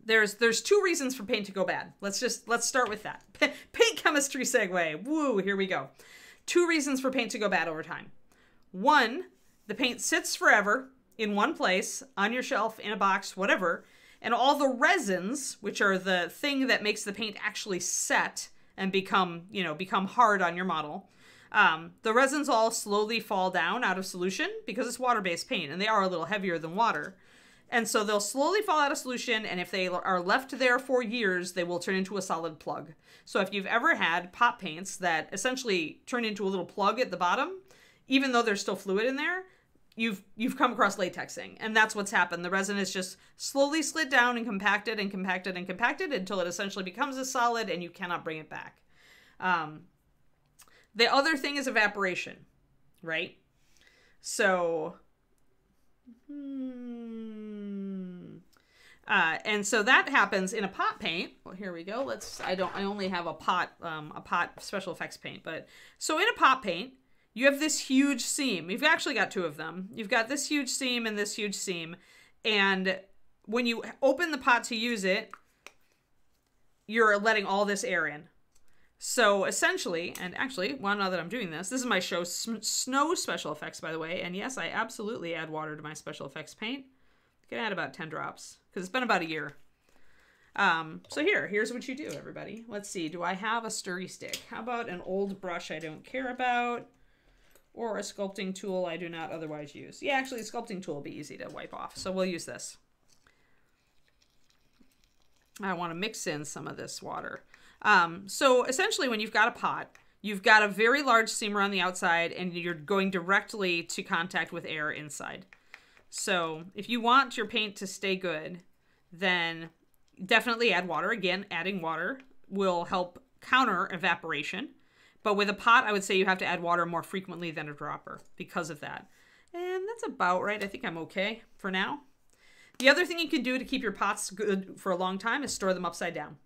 there's two reasons for paint to go bad. Let's start with that. Paint chemistry segue. Woo, here we go. 2 reasons for paint to go bad over time. 1, the paint sits forever in one place, on your shelf, in a box, whatever, and all the resins, which are the thing that makes the paint actually set and become hard on your model, the resins all slowly fall down out of solution because it's water-based paint, and they are a little heavier than water. And so they'll slowly fall out of solution, and if they are left there for years, they will turn into a solid plug. So if you've ever had pop paints that essentially turn into a little plug at the bottom, even though there's still fluid in there, you've come across latexing, and that's what's happened. The resin is just slowly slid down and compacted and compacted and compacted until it essentially becomes a solid, and you cannot bring it back. The other thing is evaporation, right? So, and so that happens in a pot paint. Well, here we go. I only have a pot special effects paint, but so in a pot paint, you have this huge seam. You've actually got 2 of them. You've got this huge seam and this huge seam. And when you open the pot to use it, you're letting all this air in. So essentially, and actually, well, now that I'm doing this is my show Snow special effects, by the way. And yes, I absolutely add water to my special effects paint. I can add about 10 drops because it's been about a year. So here's what you do, everybody. Let's see. Do I have a sturdy stick? How about an old brush I don't care about? Or a sculpting tool I do not otherwise use. Yeah, actually, a sculpting tool will be easy to wipe off. So we'll use this. I want to mix in some of this water. So essentially, when you've got a pot, you've got a very large seam around the outside, and you're going directly to contact with air inside. So if you want your paint to stay good, then definitely add water. Again, adding water will help counter evaporation. But with a pot, I would say you have to add water more frequently than a dropper because of that. And that's about right. I think I'm okay for now. The other thing you can do to keep your pots good for a long time is store them upside down.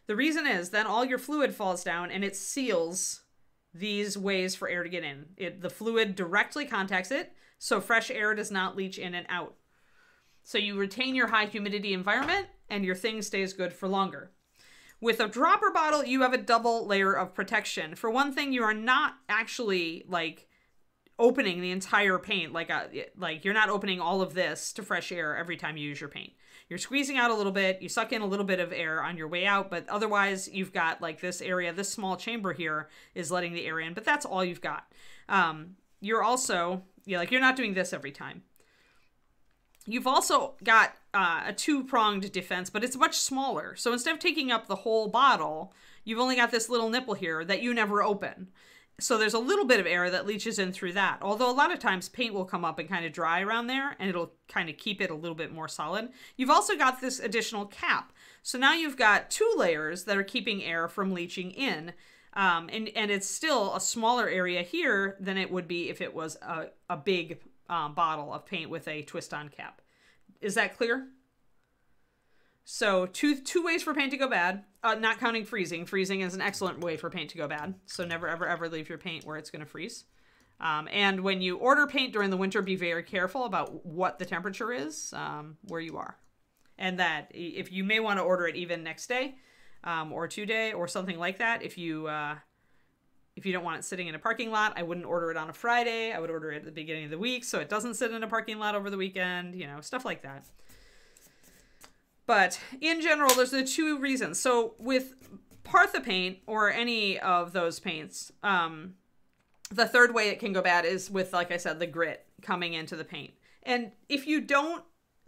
The reason is then all your fluid falls down and it seals these ways for air to get in. The fluid directly contacts it, so fresh air does not leach in and out. So you retain your high humidity environment and your thing stays good for longer. With a dropper bottle, you have a double layer of protection. For one thing, you are not actually like opening the entire paint. Like you're not opening all of this to fresh air every time you use your paint. You're squeezing out a little bit. You suck in a little bit of air on your way out, but otherwise you've got like this area, this small chamber here is letting the air in, but that's all you've got. You're also, you're not doing this every time. You've also got a 2-pronged defense, but it's much smaller. So instead of taking up the whole bottle, you've only got this little nipple here that you never open. So there's a little bit of air that leaches in through that. Although a lot of times paint will come up and kind of dry around there, and it'll kind of keep it a little bit more solid. You've also got this additional cap. So now you've got 2 layers that are keeping air from leaching in. And it's still a smaller area here than it would be if it was a big bottle of paint with a twist-on cap. Is that clear? So two ways for paint to go bad, not counting freezing. Freezing is an excellent way for paint to go bad. So never, ever, ever leave your paint where it's going to freeze. And when you order paint during the winter, be very careful about what the temperature is where you are. And that if you may want to order it even next day or 2-day or something like that. If you don't want it sitting in a parking lot, I wouldn't order it on a Friday. I would order it at the beginning of the week so it doesn't sit in a parking lot over the weekend, you know, stuff like that. But in general, there's the 2 reasons. So with Partha paint or any of those paints, the third way it can go bad is with, like I said, the grit coming into the paint. And if you don't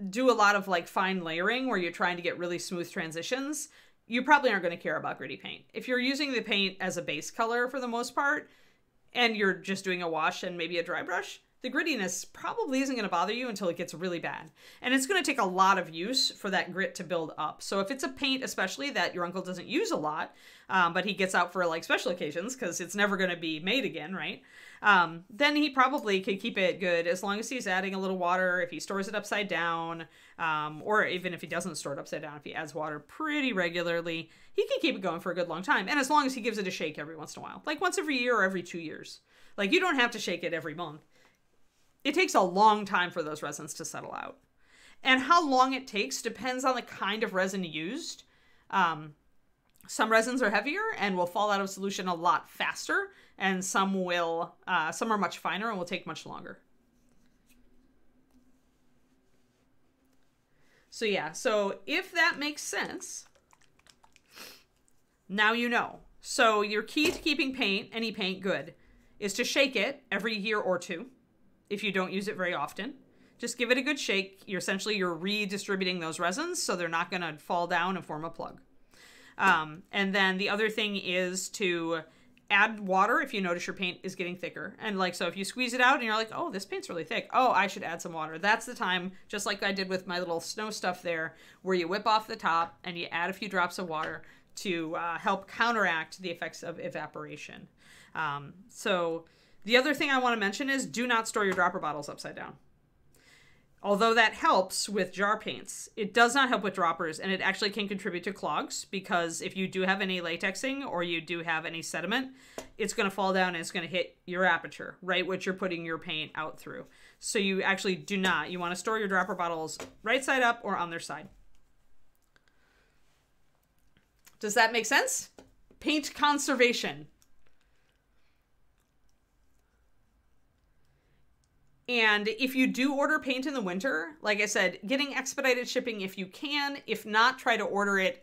do a lot of like fine layering where you're trying to get really smooth transitions, you probably aren't going to care about gritty paint. If you're using the paint as a base color for the most part, and you're just doing a wash and maybe a dry brush, the grittiness probably isn't going to bother you until it gets really bad. And it's going to take a lot of use for that grit to build up. So if it's a paint, especially that your uncle doesn't use a lot, but he gets out for like special occasions because it's never going to be made again, right? Then he probably could keep it good as long as he's adding a little water, if he stores it upside down, or even if he doesn't store it upside down, if he adds water pretty regularly, he can keep it going for a good long time. And as long as he gives it a shake every once in a while, like once every year or every 2 years. Like you don't have to shake it every month. It takes a long time for those resins to settle out. And how long it takes depends on the kind of resin used. Some resins are heavier and will fall out of solution a lot faster, and some are much finer and will take much longer. So yeah, so if that makes sense, now you know. So your key to keeping any paint good, is to shake it every year or 2. If you don't use it very often, just give it a good shake. You're redistributing those resins so they're not going to fall down and form a plug. And then the other thing is to add water if you notice your paint is getting thicker. And like, so if you squeeze it out and you're like, oh, this paint's really thick. Oh, I should add some water. That's the time, just like I did with my little snow stuff there, where you whip off the top and you add a few drops of water to help counteract the effects of evaporation. So the other thing I want to mention is do not store your dropper bottles upside down. Although that helps with jar paints, it does not help with droppers, and it actually can contribute to clogs, because if you do have any latexing or you do have any sediment, it's going to fall down and it's going to hit your aperture, right, which you're putting your paint out through. So you actually do not. You want to store your dropper bottles right side up or on their side. Does that make sense? Paint conservation. And if you do order paint in the winter, like I said, getting expedited shipping if you can. If not, try to order it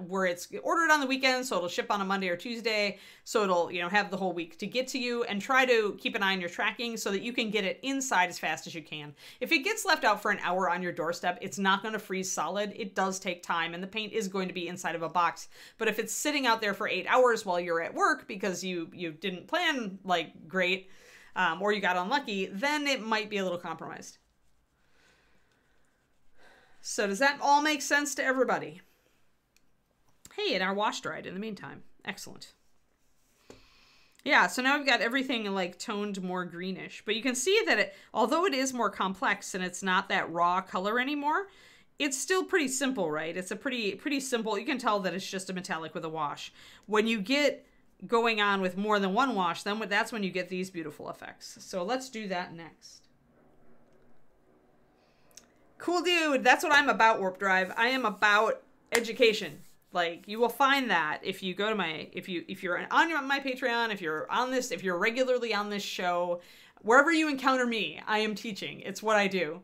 where it's ordered on the weekend, so it'll ship on a Monday or Tuesday, so it'll, you know, have the whole week to get to you. And try to keep an eye on your tracking so that you can get it inside as fast as you can. If it gets left out for an hour on your doorstep, it's not going to freeze solid. It does take time, and the paint is going to be inside of a box. But if it's sitting out there for 8 hours while you're at work because you didn't plan like great, or you got unlucky, then it might be a little compromised. So does that all make sense to everybody? Hey, and our wash dried in the meantime. Excellent. Yeah, so now we've got everything like toned more greenish. But you can see that although it is more complex and it's not that raw color anymore, it's still pretty simple, right? It's a pretty simple, you can tell that it's just a metallic with a wash. When you get going on with more than one wash, then that's when you get these beautiful effects. So let's do that next. Cool dude, that's what I'm about, Warp Drive. I am about education. Like, you will find that if you go to my, if you're on my Patreon, if you're regularly on this show, wherever you encounter me, I am teaching. It's what I do.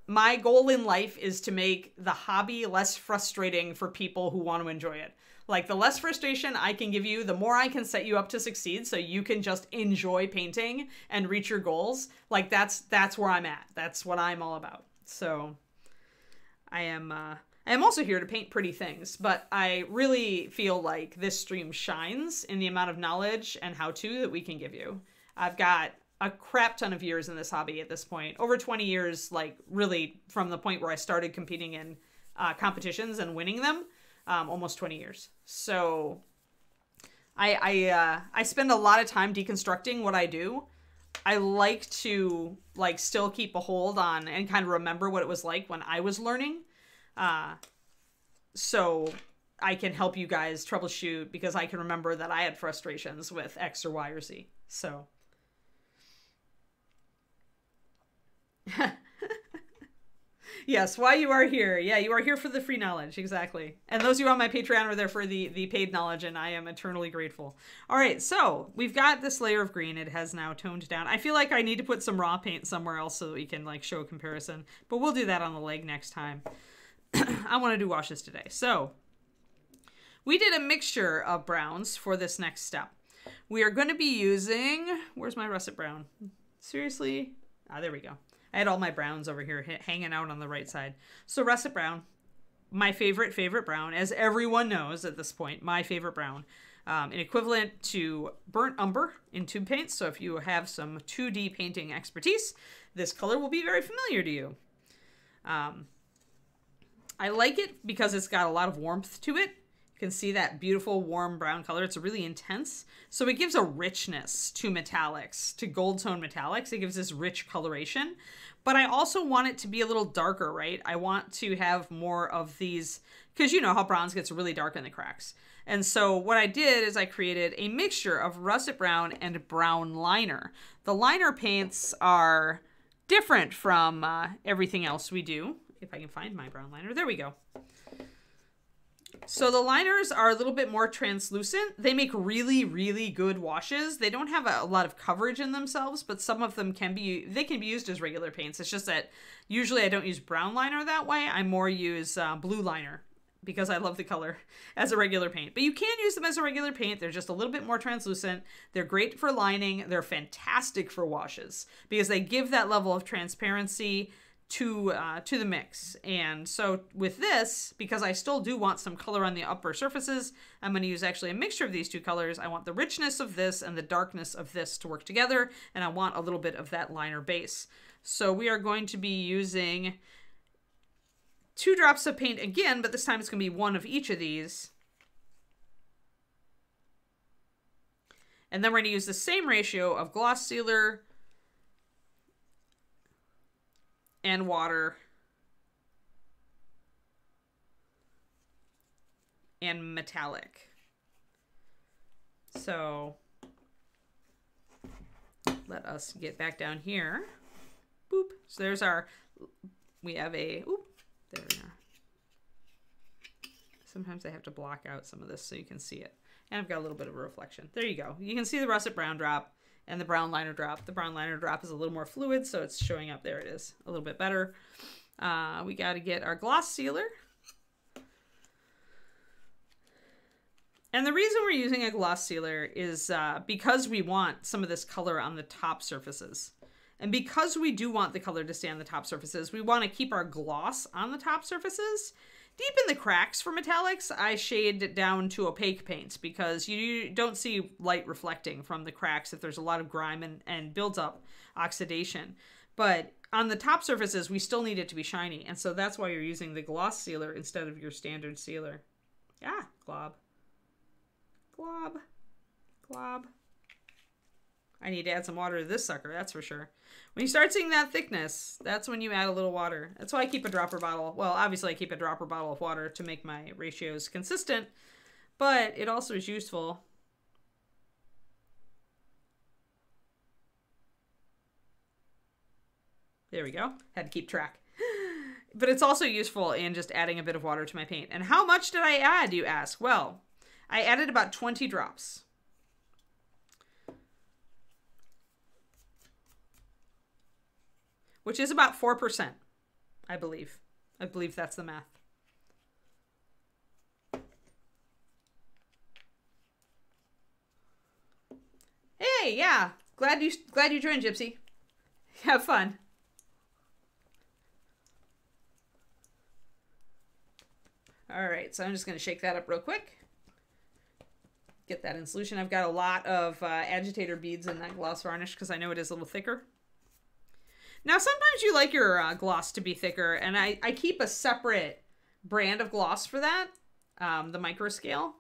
My goal in life is to make the hobby less frustrating for people who want to enjoy it. Like, the less frustration I can give you, the more I can set you up to succeed so you can just enjoy painting and reach your goals. Like, that's where I'm at. That's what I'm all about. So I am also here to paint pretty things, but I really feel like this stream shines in the amount of knowledge and how-to that we can give you. I've got a crap ton of years in this hobby at this point. Over 20 years, like, really from the point where I started competing in competitions and winning them. Almost 20 years. So I spend a lot of time deconstructing what I do. I like to still keep a hold on and kind of remember what it was like when I was learning. So I can help you guys troubleshoot because I can remember that I had frustrations with X or Y or Z. So Yes, why you are here. Yeah, you are here for the free knowledge. Exactly. And those of you on my Patreon are there for the paid knowledge, and I am eternally grateful. All right, so we've got this layer of green. It has now toned down. I feel like I need to put some raw paint somewhere else so that we can like show a comparison, but we'll do that on the leg next time. I want to do washes today. So we did a mixture of browns for this next step. We are going to be using, where's my russet brown? Seriously? Ah, there we go. I had all my browns over here hanging out on the right side. So russet brown, my favorite brown, as everyone knows at this point, my favorite brown. An equivalent to burnt umber in tube paints. So if you have some 2D painting expertise, this color will be very familiar to you. I like it because it's got a lot of warmth to it. You can see that beautiful warm brown color. It's really intense. So it gives a richness to metallics, to gold tone metallics. It gives this rich coloration. But I also want it to be a little darker, right? I want to have more of these, because you know how bronze gets really dark in the cracks. And so what I did is I created a mixture of russet brown and brown liner. The liner paints are different from everything else we do. If I can find my brown liner, there we go. So the liners are a little bit more translucent. They make really, really good washes. They don't have a lot of coverage in themselves, but some of them can be used as regular paints. It's just that usually I don't use brown liner that way. I more use blue liner because I love the color as a regular paint. But you can use them as a regular paint. They're just a little bit more translucent. They're great for lining. They're fantastic for washes because they give that level of transparency to the mix. And so with this, because I still do want some color on the upper surfaces, I'm going to use actually a mixture of these two colors. I want the richness of this and the darkness of this to work together, and I want a little bit of that liner base. So we are going to be using 2 drops of paint again, but this time it's going to be 1 of each of these. And then we're going to use the same ratio of gloss sealer and water and metallic. So let us get back down here. Boop. So there's our, we have a, oop, there we are. Sometimes I have to block out some of this so you can see it. And I've got a little bit of a reflection. There you go. You can see the russet brown drop and the brown liner drop. The brown liner drop is a little more fluid, so it's showing up. There it is, a little bit better. We got to get our gloss sealer. And the reason we're using a gloss sealer is because we want some of this color on the top surfaces. And because we do want the color to stay on the top surfaces, we want to keep our gloss on the top surfaces. Deep in the cracks for metallics, I shade down to opaque paints because you don't see light reflecting from the cracks if there's a lot of grime and builds up oxidation. But on the top surfaces, we still need it to be shiny. And so that's why you're using the gloss sealer instead of your standard sealer. Ah, glob. Glob. Glob. I need to add some water to this sucker, that's for sure. When you start seeing that thickness, that's when you add a little water. That's why I keep a dropper bottle. Well, obviously I keep a dropper bottle of water to make my ratios consistent, but it also is useful. There we go. Had to keep track. But it's also useful in just adding a bit of water to my paint. And how much did I add, you ask? Well, I added about 20 drops. Which is about 4%, I believe. I believe that's the math. Hey, yeah. Glad you joined, Gypsy. Have fun. All right, so I'm just going to shake that up real quick. Get that in solution. I've got a lot of agitator beads in that gloss varnish because I know it is a little thicker. Now, sometimes you like your gloss to be thicker, and I keep a separate brand of gloss for that, the micro scale.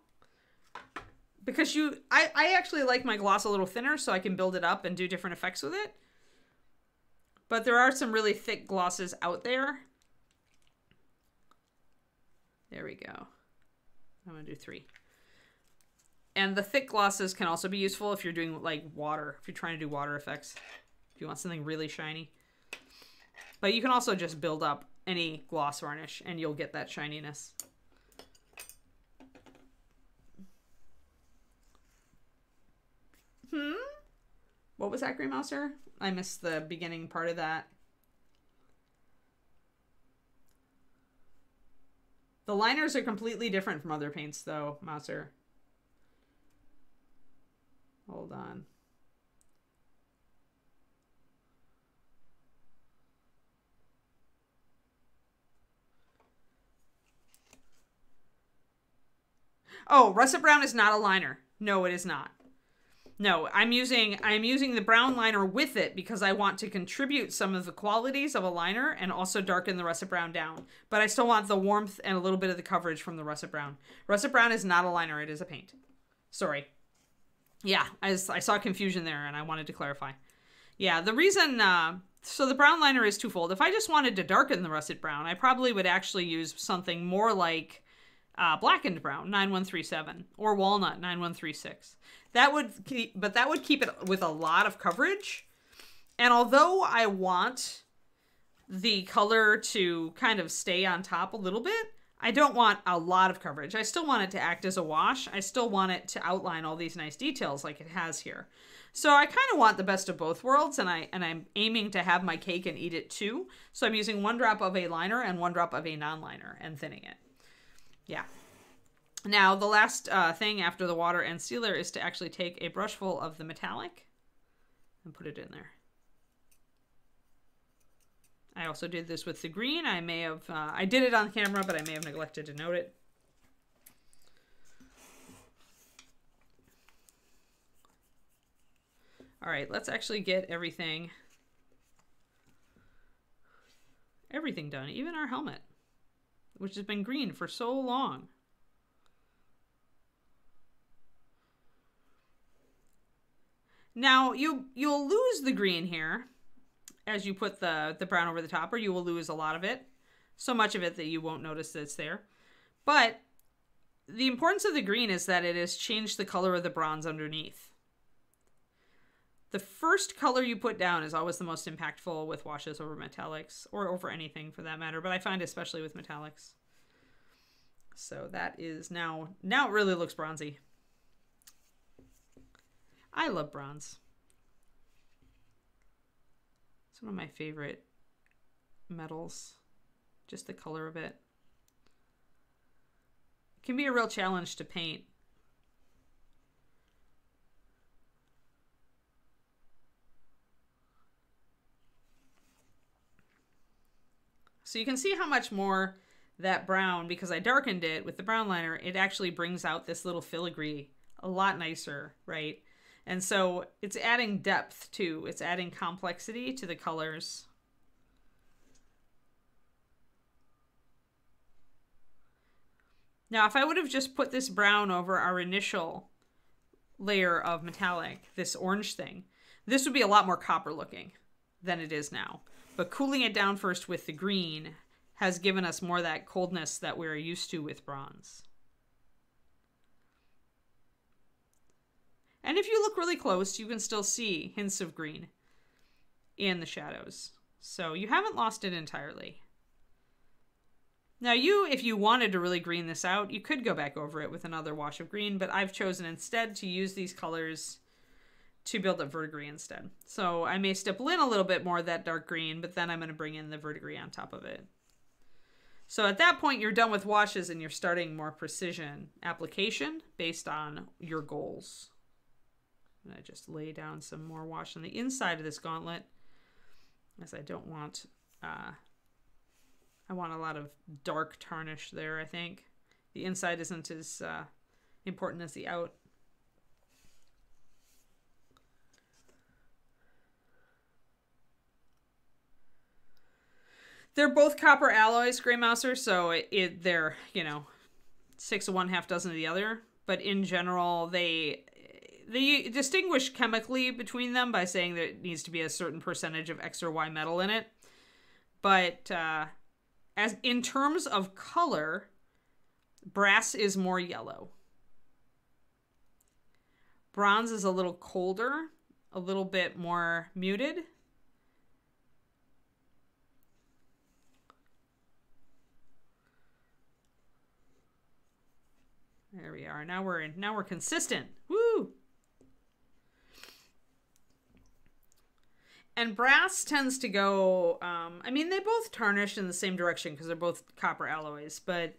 Because I actually like my gloss a little thinner so I can build it up and do different effects with it. But there are some really thick glosses out there. There we go. I'm going to do 3. And the thick glosses can also be useful if you're doing like water, if you're trying to do water effects. If you want something really shiny. But you can also just build up any gloss varnish and you'll get that shininess. What was that, Grey Mouser? I missed the beginning part of that. The liners are completely different from other paints though, Mouser. Hold on. Oh, Russet Brown is not a liner. No, it is not. No, I'm using the brown liner with it because I want to contribute some of the qualities of a liner and also darken the Russet Brown down. But I still want the warmth and a little bit of the coverage from the Russet Brown. Russet Brown is not a liner, it is a paint. Sorry. Yeah, I saw confusion there and I wanted to clarify. Yeah, the reason, so the brown liner is twofold. If I just wanted to darken the Russet Brown, I probably would actually use something more like Blackened Brown 9137 or Walnut 9136. That would keep it with a lot of coverage. And although I want the color to kind of stay on top a little bit, I don't want a lot of coverage. I still want it to act as a wash. I still want it to outline all these nice details like it has here. So I kind of want the best of both worlds, and I'm aiming to have my cake and eat it too. So I'm using 1 drop of a liner and 1 drop of a non-liner and thinning it. Yeah. Now, the last thing after the water and sealer is to actually take a brush full of the metallic and put it in there. I also did this with the green. I may have, I did it on camera, but I may have neglected to note it. All right, let's actually get everything done, even our helmet, which has been green for so long. Now, you'll lose the green here as you put the brown over the top, or you will lose a lot of it. So much of it that you won't notice that it's there. But the importance of the green is that it has changed the color of the bronze underneath. The first color you put down is always the most impactful with washes over metallics, or over anything for that matter, but I find especially with metallics. So that is now it really looks bronzy. I love bronze. It's one of my favorite metals. Just the color of it. It can be a real challenge to paint. So you can see how much more that brown, because I darkened it with the brown liner, it actually brings out this little filigree a lot nicer, right? And so it's adding depth too. It's adding complexity to the colors. Now, if I would have just put this brown over our initial layer of metallic, this orange thing, this would be a lot more copper looking than it is now. But cooling it down first with the green has given us more of that coldness that we're used to with bronze. And if you look really close, you can still see hints of green in the shadows. So you haven't lost it entirely. Now if you wanted to really green this out, you could go back over it with another wash of green, but I've chosen instead to use these colors to build up verdigris instead. So I may stipple in a little bit more of that dark green, but then I'm going to bring in the verdigris on top of it. So at that point, you're done with washes and you're starting more precision application based on your goals. I'm going to just lay down some more wash on the inside of this gauntlet, as I don't want, I want a lot of dark tarnish there, I think. The inside isn't as important as the out. They're both copper alloys, Grey Mouser, so they're, 6 of one, half dozen of the other. But in general, they distinguish chemically between them by saying that it needs to be a certain percentage of X or Y metal in it. But as in terms of color, brass is more yellow. Bronze is a little colder, a little bit more muted. There we are. Now we're consistent. Woo! And brass tends to go, I mean, they both tarnish in the same direction because they're both copper alloys, but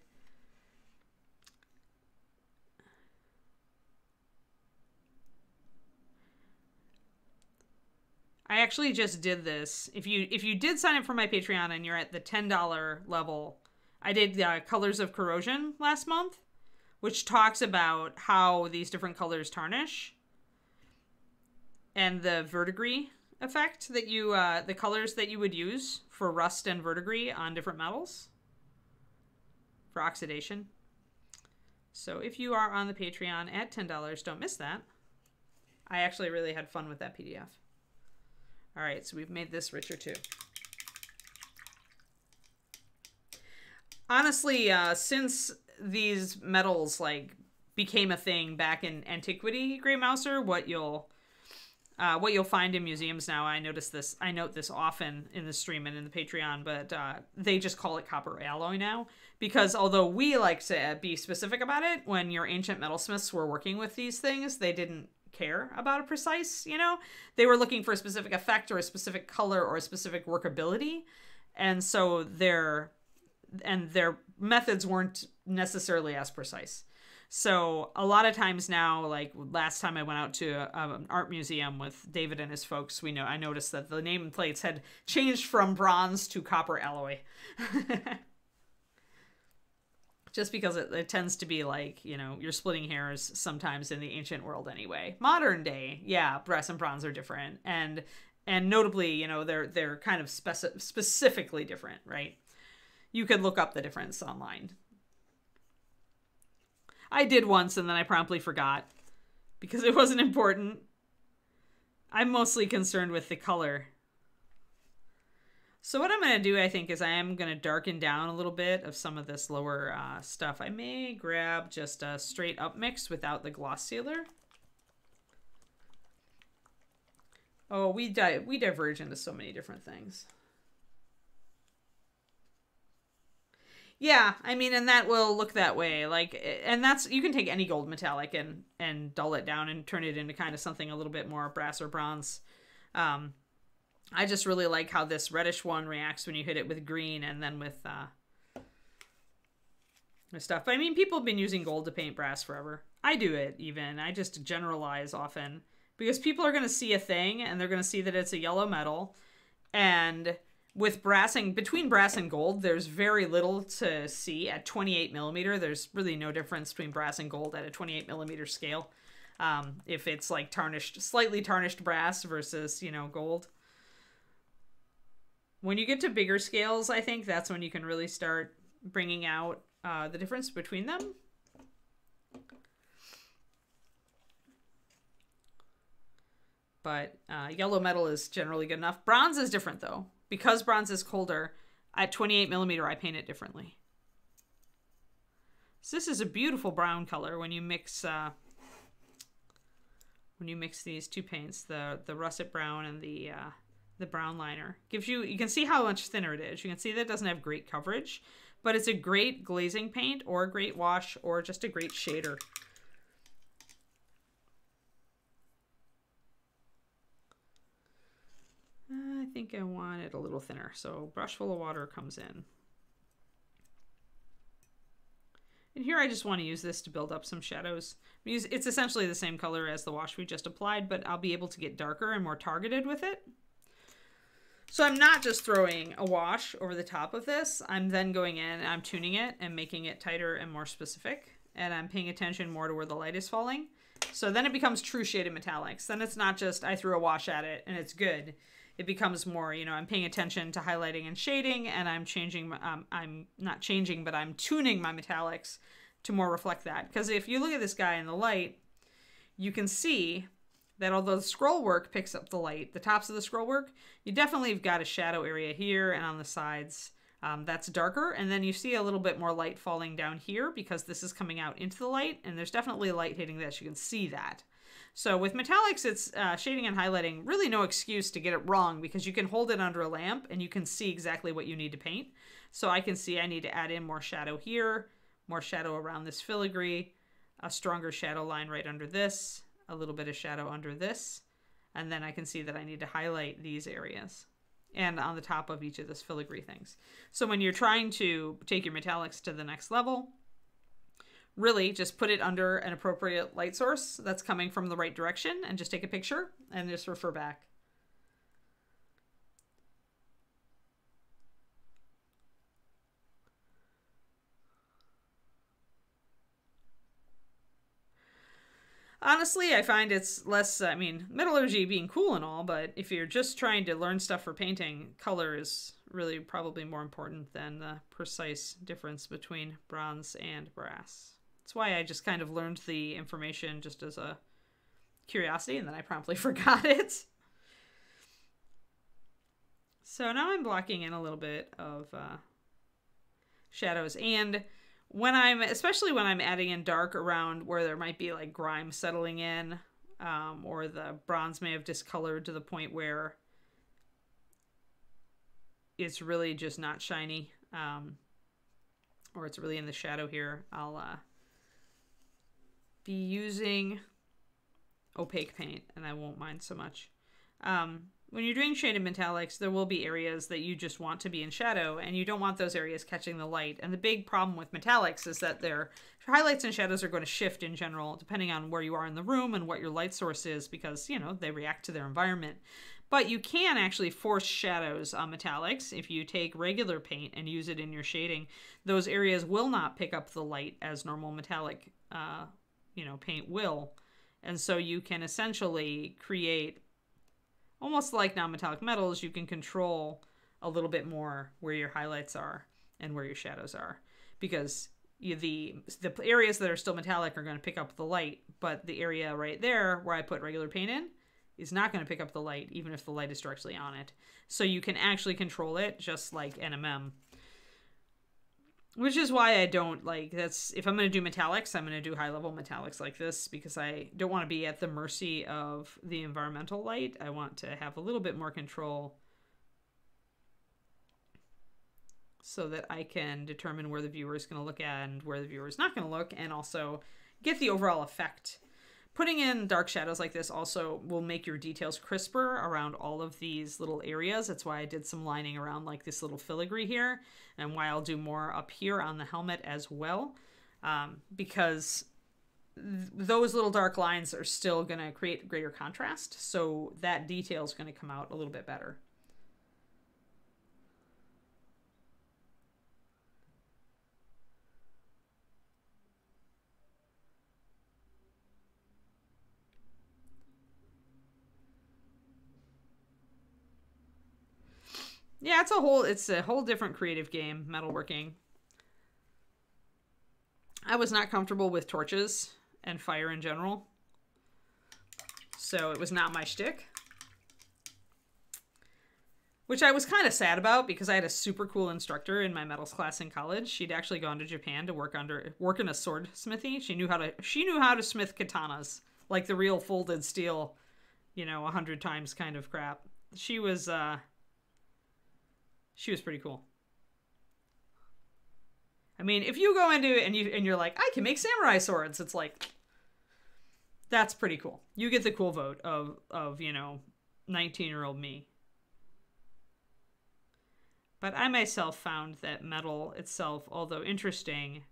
I actually just did this. If you did sign up for my Patreon and you're at the $10 level, I did Colors of Corrosion last month, which talks about how these different colors tarnish and the verdigris effect that you, the colors that you would use for rust and verdigris on different metals for oxidation. So if you are on the Patreon at $10, don't miss that. I actually really had fun with that PDF. All right, so we've made this richer too. Honestly, since these metals like became a thing back in antiquity, Grey Mouser, what you'll find in museums now, I note this often in the stream and in the Patreon, but they just call it copper alloy now, because although we like to be specific about it, when your ancient metalsmiths were working with these things, they didn't care about a precise, you know, they were looking for a specific effect or a specific color or a specific workability, and so their methods weren't necessarily as precise. So a lot of times now, like last time I went out to an art museum with David and his folks, I noticed that the nameplates had changed from bronze to copper alloy. Just because it tends to be like, you know, you're splitting hairs sometimes in the ancient world anyway. Modern day, yeah, brass and bronze are different. And notably, you know, they're kind of specifically different, right? You could look up the difference online. I did once and then I promptly forgot because it wasn't important. I'm mostly concerned with the color. So what I'm going to do, I think, is I am going to darken down a little bit of some of this lower stuff. I may grab just a straight up mix without the gloss sealer. Oh, we diverge into so many different things. Yeah, I mean, and that will look that way. Like, and that's, you can take any gold metallic and dull it down and turn it into kind of something a little bit more brass or bronze. I just really like how this reddish one reacts when you hit it with green and then with stuff. But I mean, people have been using gold to paint brass forever. I do it even. I just generalize often because people are going to see a thing and they're going to see that it's a yellow metal, and with brassing, between brass and gold, there's very little to see at 28 millimeter. There's really no difference between brass and gold at a 28 millimeter scale. If it's like tarnished, slightly tarnished brass versus, you know, gold. When you get to bigger scales, I think that's when you can really start bringing out the difference between them. But yellow metal is generally good enough. Bronze is different though. Because bronze is colder, at 28 millimeter, I paint it differently. So this is a beautiful brown color when you mix these two paints, the russet brown and the brown liner. Gives you can see how much thinner it is. You can see that it doesn't have great coverage, but it's a great glazing paint or a great wash or just a great shader. I think I want it a little thinner, so brush full of water comes in. And here I just want to use this to build up some shadows. It's essentially the same color as the wash we just applied, but I'll be able to get darker and more targeted with it. So I'm not just throwing a wash over the top of this. I'm then going in and I'm tuning it and making it tighter and more specific. And I'm paying attention more to where the light is falling. So then it becomes true shaded metallics. Then it's not just I threw a wash at it and it's good. It becomes more, you know, I'm paying attention to highlighting and shading, and I'm changing, I'm not changing, but I'm tuning my metallics to more reflect that. Because if you look at this guy in the light, you can see that although the scroll work picks up the light, the tops of the scroll work, you definitely have got a shadow area here and on the sides that's darker. And then you see a little bit more light falling down here because this is coming out into the light, and there's definitely light hitting this. You can see that. So with metallics, it's shading and highlighting, really no excuse to get it wrong because you can hold it under a lamp and you can see exactly what you need to paint. So I can see I need to add in more shadow here, more shadow around this filigree, a stronger shadow line right under this, a little bit of shadow under this, and then I can see that I need to highlight these areas and on the top of each of those filigree things. So when you're trying to take your metallics to the next level, really just put it under an appropriate light source that's coming from the right direction and just take a picture and just refer back. Honestly, I find it's less, I mean, metallurgy being cool and all, but if you're just trying to learn stuff for painting, color is really probably more important than the precise difference between bronze and brass. That's why I just kind of learned the information just as a curiosity, and then I promptly forgot it. So now I'm blocking in a little bit of shadows, and especially when I'm adding in dark around where there might be like grime settling in, or the bronze may have discolored to the point where it's really just not shiny, or it's really in the shadow here, I'll be using opaque paint, and I won't mind so much. When you're doing shaded metallics, there will be areas that you just want to be in shadow, and you don't want those areas catching the light. And the big problem with metallics is that their highlights and shadows are going to shift in general, depending on where you are in the room and what your light source is, because, you know, they react to their environment. But you can actually force shadows on metallics. If you take regular paint and use it in your shading, those areas will not pick up the light as normal metallic, paint will. And so you can essentially create, almost like non-metallic metals, you can control a little bit more where your highlights are and where your shadows are, because the areas that are still metallic are going to pick up the light, but the area right there where I put regular paint in is not going to pick up the light, even if the light is directly on it. So you can actually control it just like NMM. Which is why I don't like, if I'm going to do metallics, I'm going to do high level metallics like this, because I don't want to be at the mercy of the environmental light. I want to have a little bit more control so that I can determine where the viewer is going to look at and where the viewer is not going to look, and also get the overall effect. Putting in dark shadows like this also will make your details crisper around all of these little areas. That's why I did some lining around like this little filigree here, and why I'll do more up here on the helmet as well, because those little dark lines are still going to create greater contrast, so that detail is going to come out a little bit better. Yeah, it's a whole different creative game, metalworking. I was not comfortable with torches and fire in general, so it was not my shtick. Which I was kind of sad about, because I had a super cool instructor in my metals class in college. She'd actually gone to Japan to work in a sword smithy. She knew how to smith katanas, like the real folded steel, 100 times kind of crap. She was pretty cool. I mean, if you go into it and you're like, I can make samurai swords, it's like, that's pretty cool. You get the cool vote of 19-year-old me. But I myself found that metal itself, although interesting,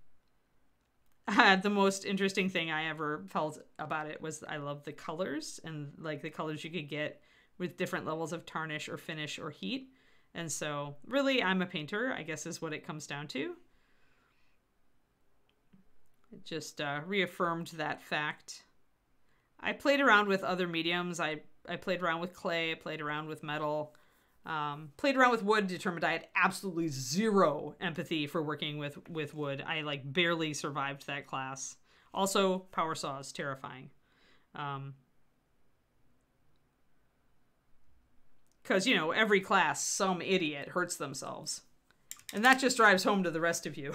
the most interesting thing I ever felt about it was I love the colors, and like the colors you could get with different levels of tarnish or finish or heat. And so, really, I'm a painter, I guess is what it comes down to. It just reaffirmed that fact. I played around with other mediums. I played around with clay, I played around with metal, played around with wood, determined I had absolutely zero empathy for working with wood. I like barely survived that class. Also, power saws, terrifying. Because, every class, some idiot hurts themselves. And that just drives home to the rest of you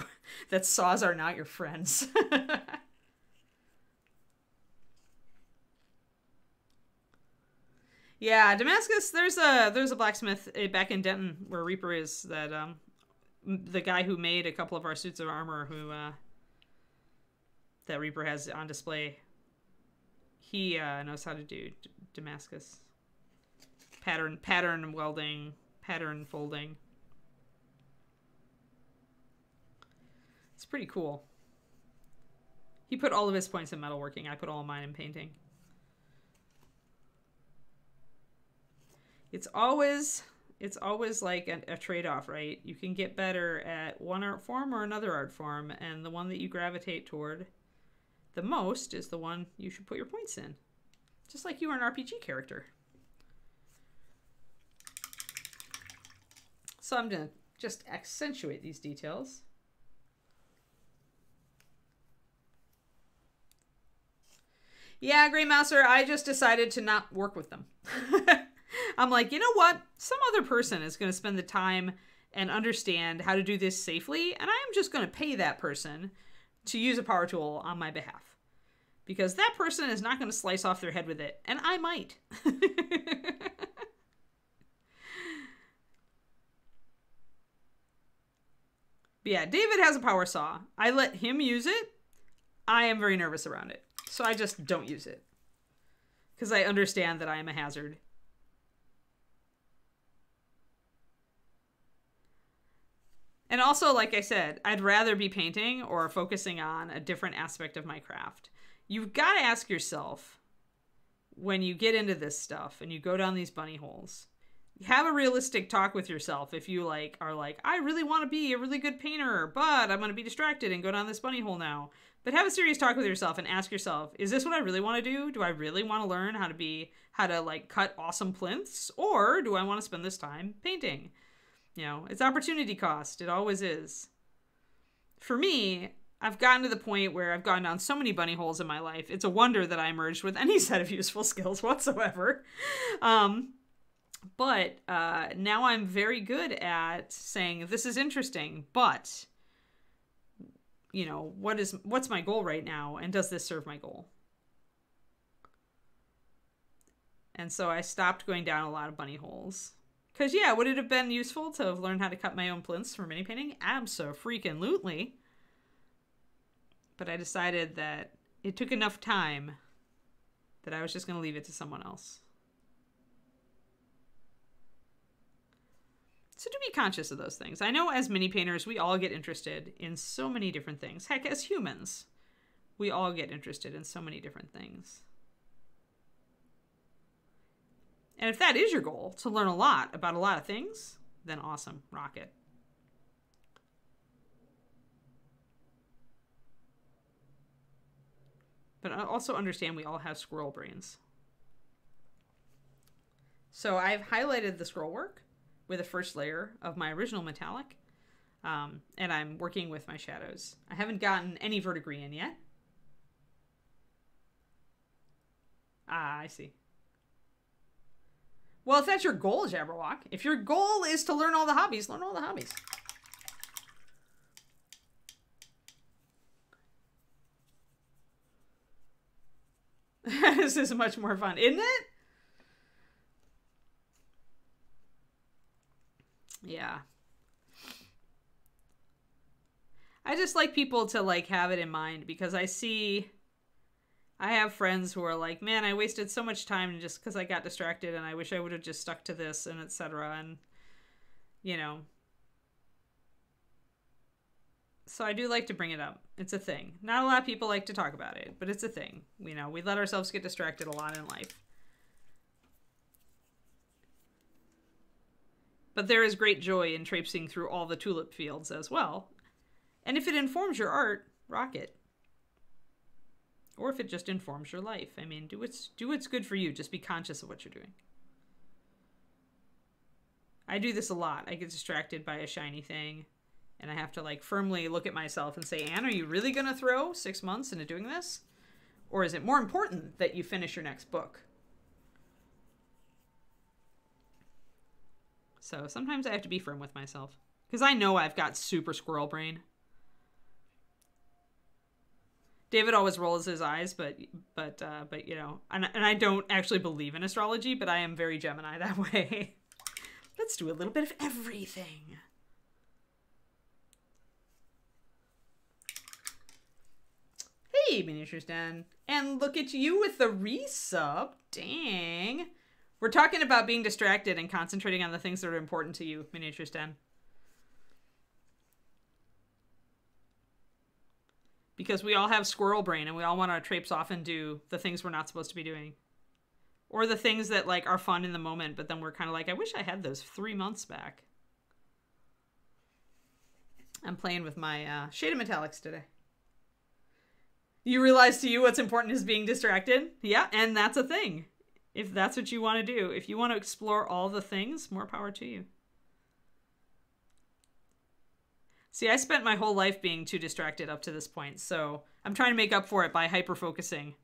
that saws are not your friends. Yeah, Damascus, there's a blacksmith back in Denton where Reaper is, that the guy who made a couple of our suits of armor, who that Reaper has on display. He knows how to do Damascus. Pattern welding, pattern folding. It's pretty cool. He put all of his points in metalworking. I put all of mine in painting. It's always like a trade-off, right? You can get better at one art form or another art form, and the one that you gravitate toward the most is the one you should put your points in. Just like you are an RPG character. So I'm going to just accentuate these details. Yeah, Grey Mouser, I just decided to not work with them. I'm like, you know what? Some other person is going to spend the time and understand how to do this safely, and I'm just going to pay that person to use a power tool on my behalf. Because that person is not going to slice off their head with it, and I might. But yeah, David has a power saw. I let him use it. I am very nervous around it. So I just don't use it. Because I understand that I am a hazard. And also, like I said, I'd rather be painting or focusing on a different aspect of my craft. You've got to ask yourself, when you get into this stuff and you go down these bunny holes, have a realistic talk with yourself. If you are like, I really want to be a really good painter, but I'm going to be distracted and go down this bunny hole now. But have a serious talk with yourself and ask yourself, is this what I really want to do? Do I really want to learn how to cut awesome plinths? Or do I want to spend this time painting? You know, it's opportunity cost. It always is. For me, I've gotten to the point where I've gone down so many bunny holes in my life. It's a wonder that I emerged with any set of useful skills whatsoever. But now I'm very good at saying, this is interesting, but, you know, what's my goal right now? And does this serve my goal? And so I stopped going down a lot of bunny holes. Because, yeah, would it have been useful to have learned how to cut my own plinths for mini painting? Abso-freaking-lutely. But I decided that it took enough time that I was just going to leave it to someone else. So do be conscious of those things. I know as mini painters, we all get interested in so many different things. Heck, as humans, we all get interested in so many different things. And if that is your goal, to learn a lot about a lot of things, then awesome, rock it. But I also understand we all have squirrel brains. So I've highlighted the scroll work with a first layer of my original metallic, and I'm working with my shadows. I haven't gotten any verdigris in yet. Ah, I see. Well, if that's your goal, Jabberwock, if your goal is to learn all the hobbies, learn all the hobbies. This is much more fun, isn't it? Yeah. I just like people to have it in mind, because I have friends who are like, man, I wasted so much time just because I got distracted and I wish I would have just stuck to this and etc. And, you know. So I do like to bring it up. It's a thing. Not a lot of people like to talk about it, but it's a thing. You know, we let ourselves get distracted a lot in life. But there is great joy in traipsing through all the tulip fields as well. And if it informs your art, rock it. Or if it just informs your life. I mean, do what's good for you. Just be conscious of what you're doing. I do this a lot. I get distracted by a shiny thing, and I have to firmly look at myself and say, Anne, are you really going to throw 6 months into doing this? Or is it more important that you finish your next book? So sometimes I have to be firm with myself, because I know I've got super squirrel brain. David always rolls his eyes, but you know, and I don't actually believe in astrology, but I am very Gemini that way. Let's do a little bit of everything. Hey, Miniatures Den. And look at you with the resub. Dang. We're talking about being distracted and concentrating on the things that are important to you, Miniatures Den. Because we all have squirrel brain and we all want to traipse off and do the things we're not supposed to be doing. Or the things that like are fun in the moment, but then we're kind of like, I wish I had those 3 months back. I'm playing with my shaded metallics today. You realize to you what's important is being distracted? Yeah, and that's a thing. If that's what you want to do. If you want to explore all the things, more power to you. See, I spent my whole life being too distracted up to this point, so I'm trying to make up for it by hyper-focusing.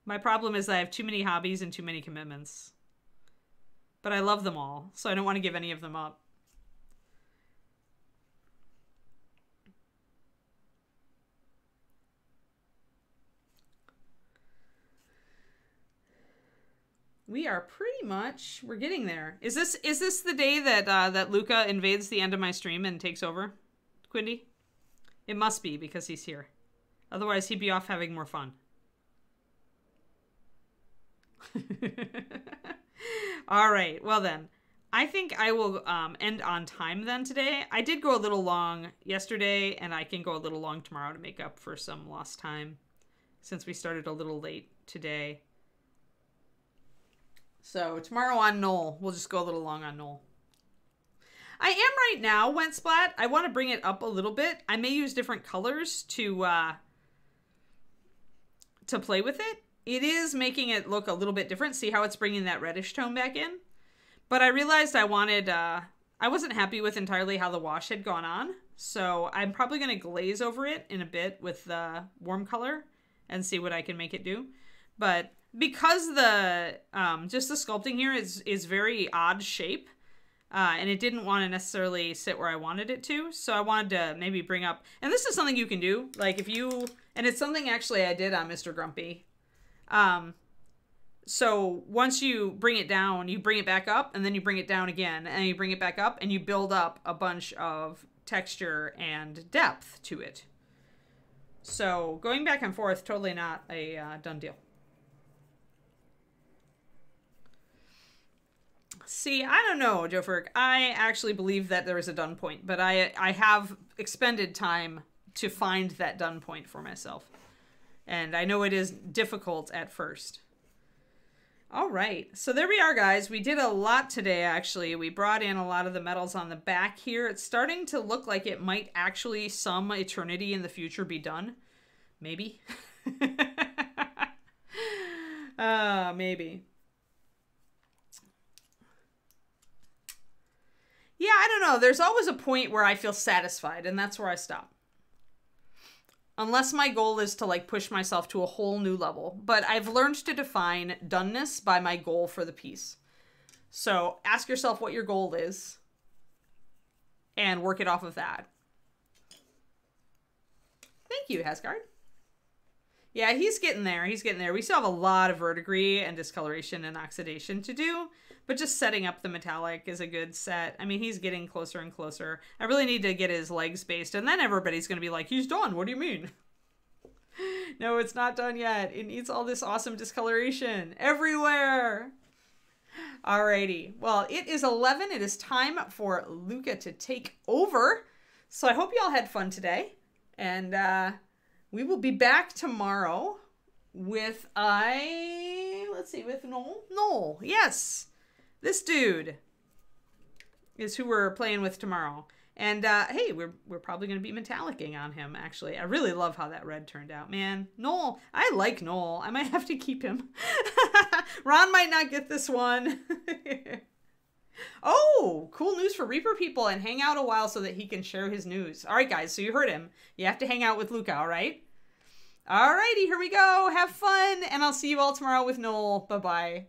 My problem is I have too many hobbies and too many commitments. But I love them all, so I don't want to give any of them up. We are pretty much, we're getting there. Is this the day that that Luca invades the end of my stream and takes over, Quindy? It must be because he's here. Otherwise he'd be off having more fun. All right, well then, I think I will end on time then today. I did go a little long yesterday and I can go a little long tomorrow to make up for some lost time since we started a little late today. So tomorrow on Knoll, we'll just go a little long on Knoll. I am right now, Went Splat. I want to bring it up a little bit. I may use different colors to play with it. It is making it look a little bit different. See how it's bringing that reddish tone back in? But I realized I wanted, I wasn't happy with entirely how the wash had gone on. So I'm probably going to glaze over it in a bit with the warm color and see what I can make it do. But because the just the sculpting here is very odd shape, and it didn't want to necessarily sit where I wanted it to, so I wanted to maybe bring up, and this is something you can do, like if you, and it's something actually I did on Mr. Grumpy. So once you bring it down, you bring it back up, and then you bring it down again, and you bring it back up, and you build up a bunch of texture and depth to it. So going back and forth, totally not a done deal. See, I don't know, Joe Ferg. I actually believe that there is a done point, but I have expended time to find that done point for myself. And I know it is difficult at first. All right, so there we are, guys. We did a lot today, actually. We brought in a lot of the metals on the back here. It's starting to look like it might actually some eternity in the future be done. Maybe. Maybe. Yeah, I don't know. There's always a point where I feel satisfied, and that's where I stop. Unless my goal is to, like, push myself to a whole new level. But I've learned to define doneness by my goal for the piece. So ask yourself what your goal is, and work it off of that. Thank you, Hasgard. Yeah, he's getting there. He's getting there. We still have a lot of verdigris and discoloration and oxidation to do. But just setting up the metallic is a good set. I mean, he's getting closer and closer. I really need to get his legs based. And then everybody's going to be like, he's done. What do you mean? No, it's not done yet. It needs all this awesome discoloration everywhere. Alrighty. Well, it is 11. It is time for Luca to take over. So I hope you all had fun today. And we will be back tomorrow with let's see, with Noel. Noel, yes. This dude is who we're playing with tomorrow. And hey, we're probably going to be metallicing on him, actually. I really love how that red turned out, man. Noel, I like Noel. I might have to keep him. Ron might not get this one. Oh, cool news for Reaper people, and hang out a while so that he can share his news. All right, guys, so you heard him. You have to hang out with Luca, all right? All righty, here we go. Have fun, and I'll see you all tomorrow with Noel. Bye-bye.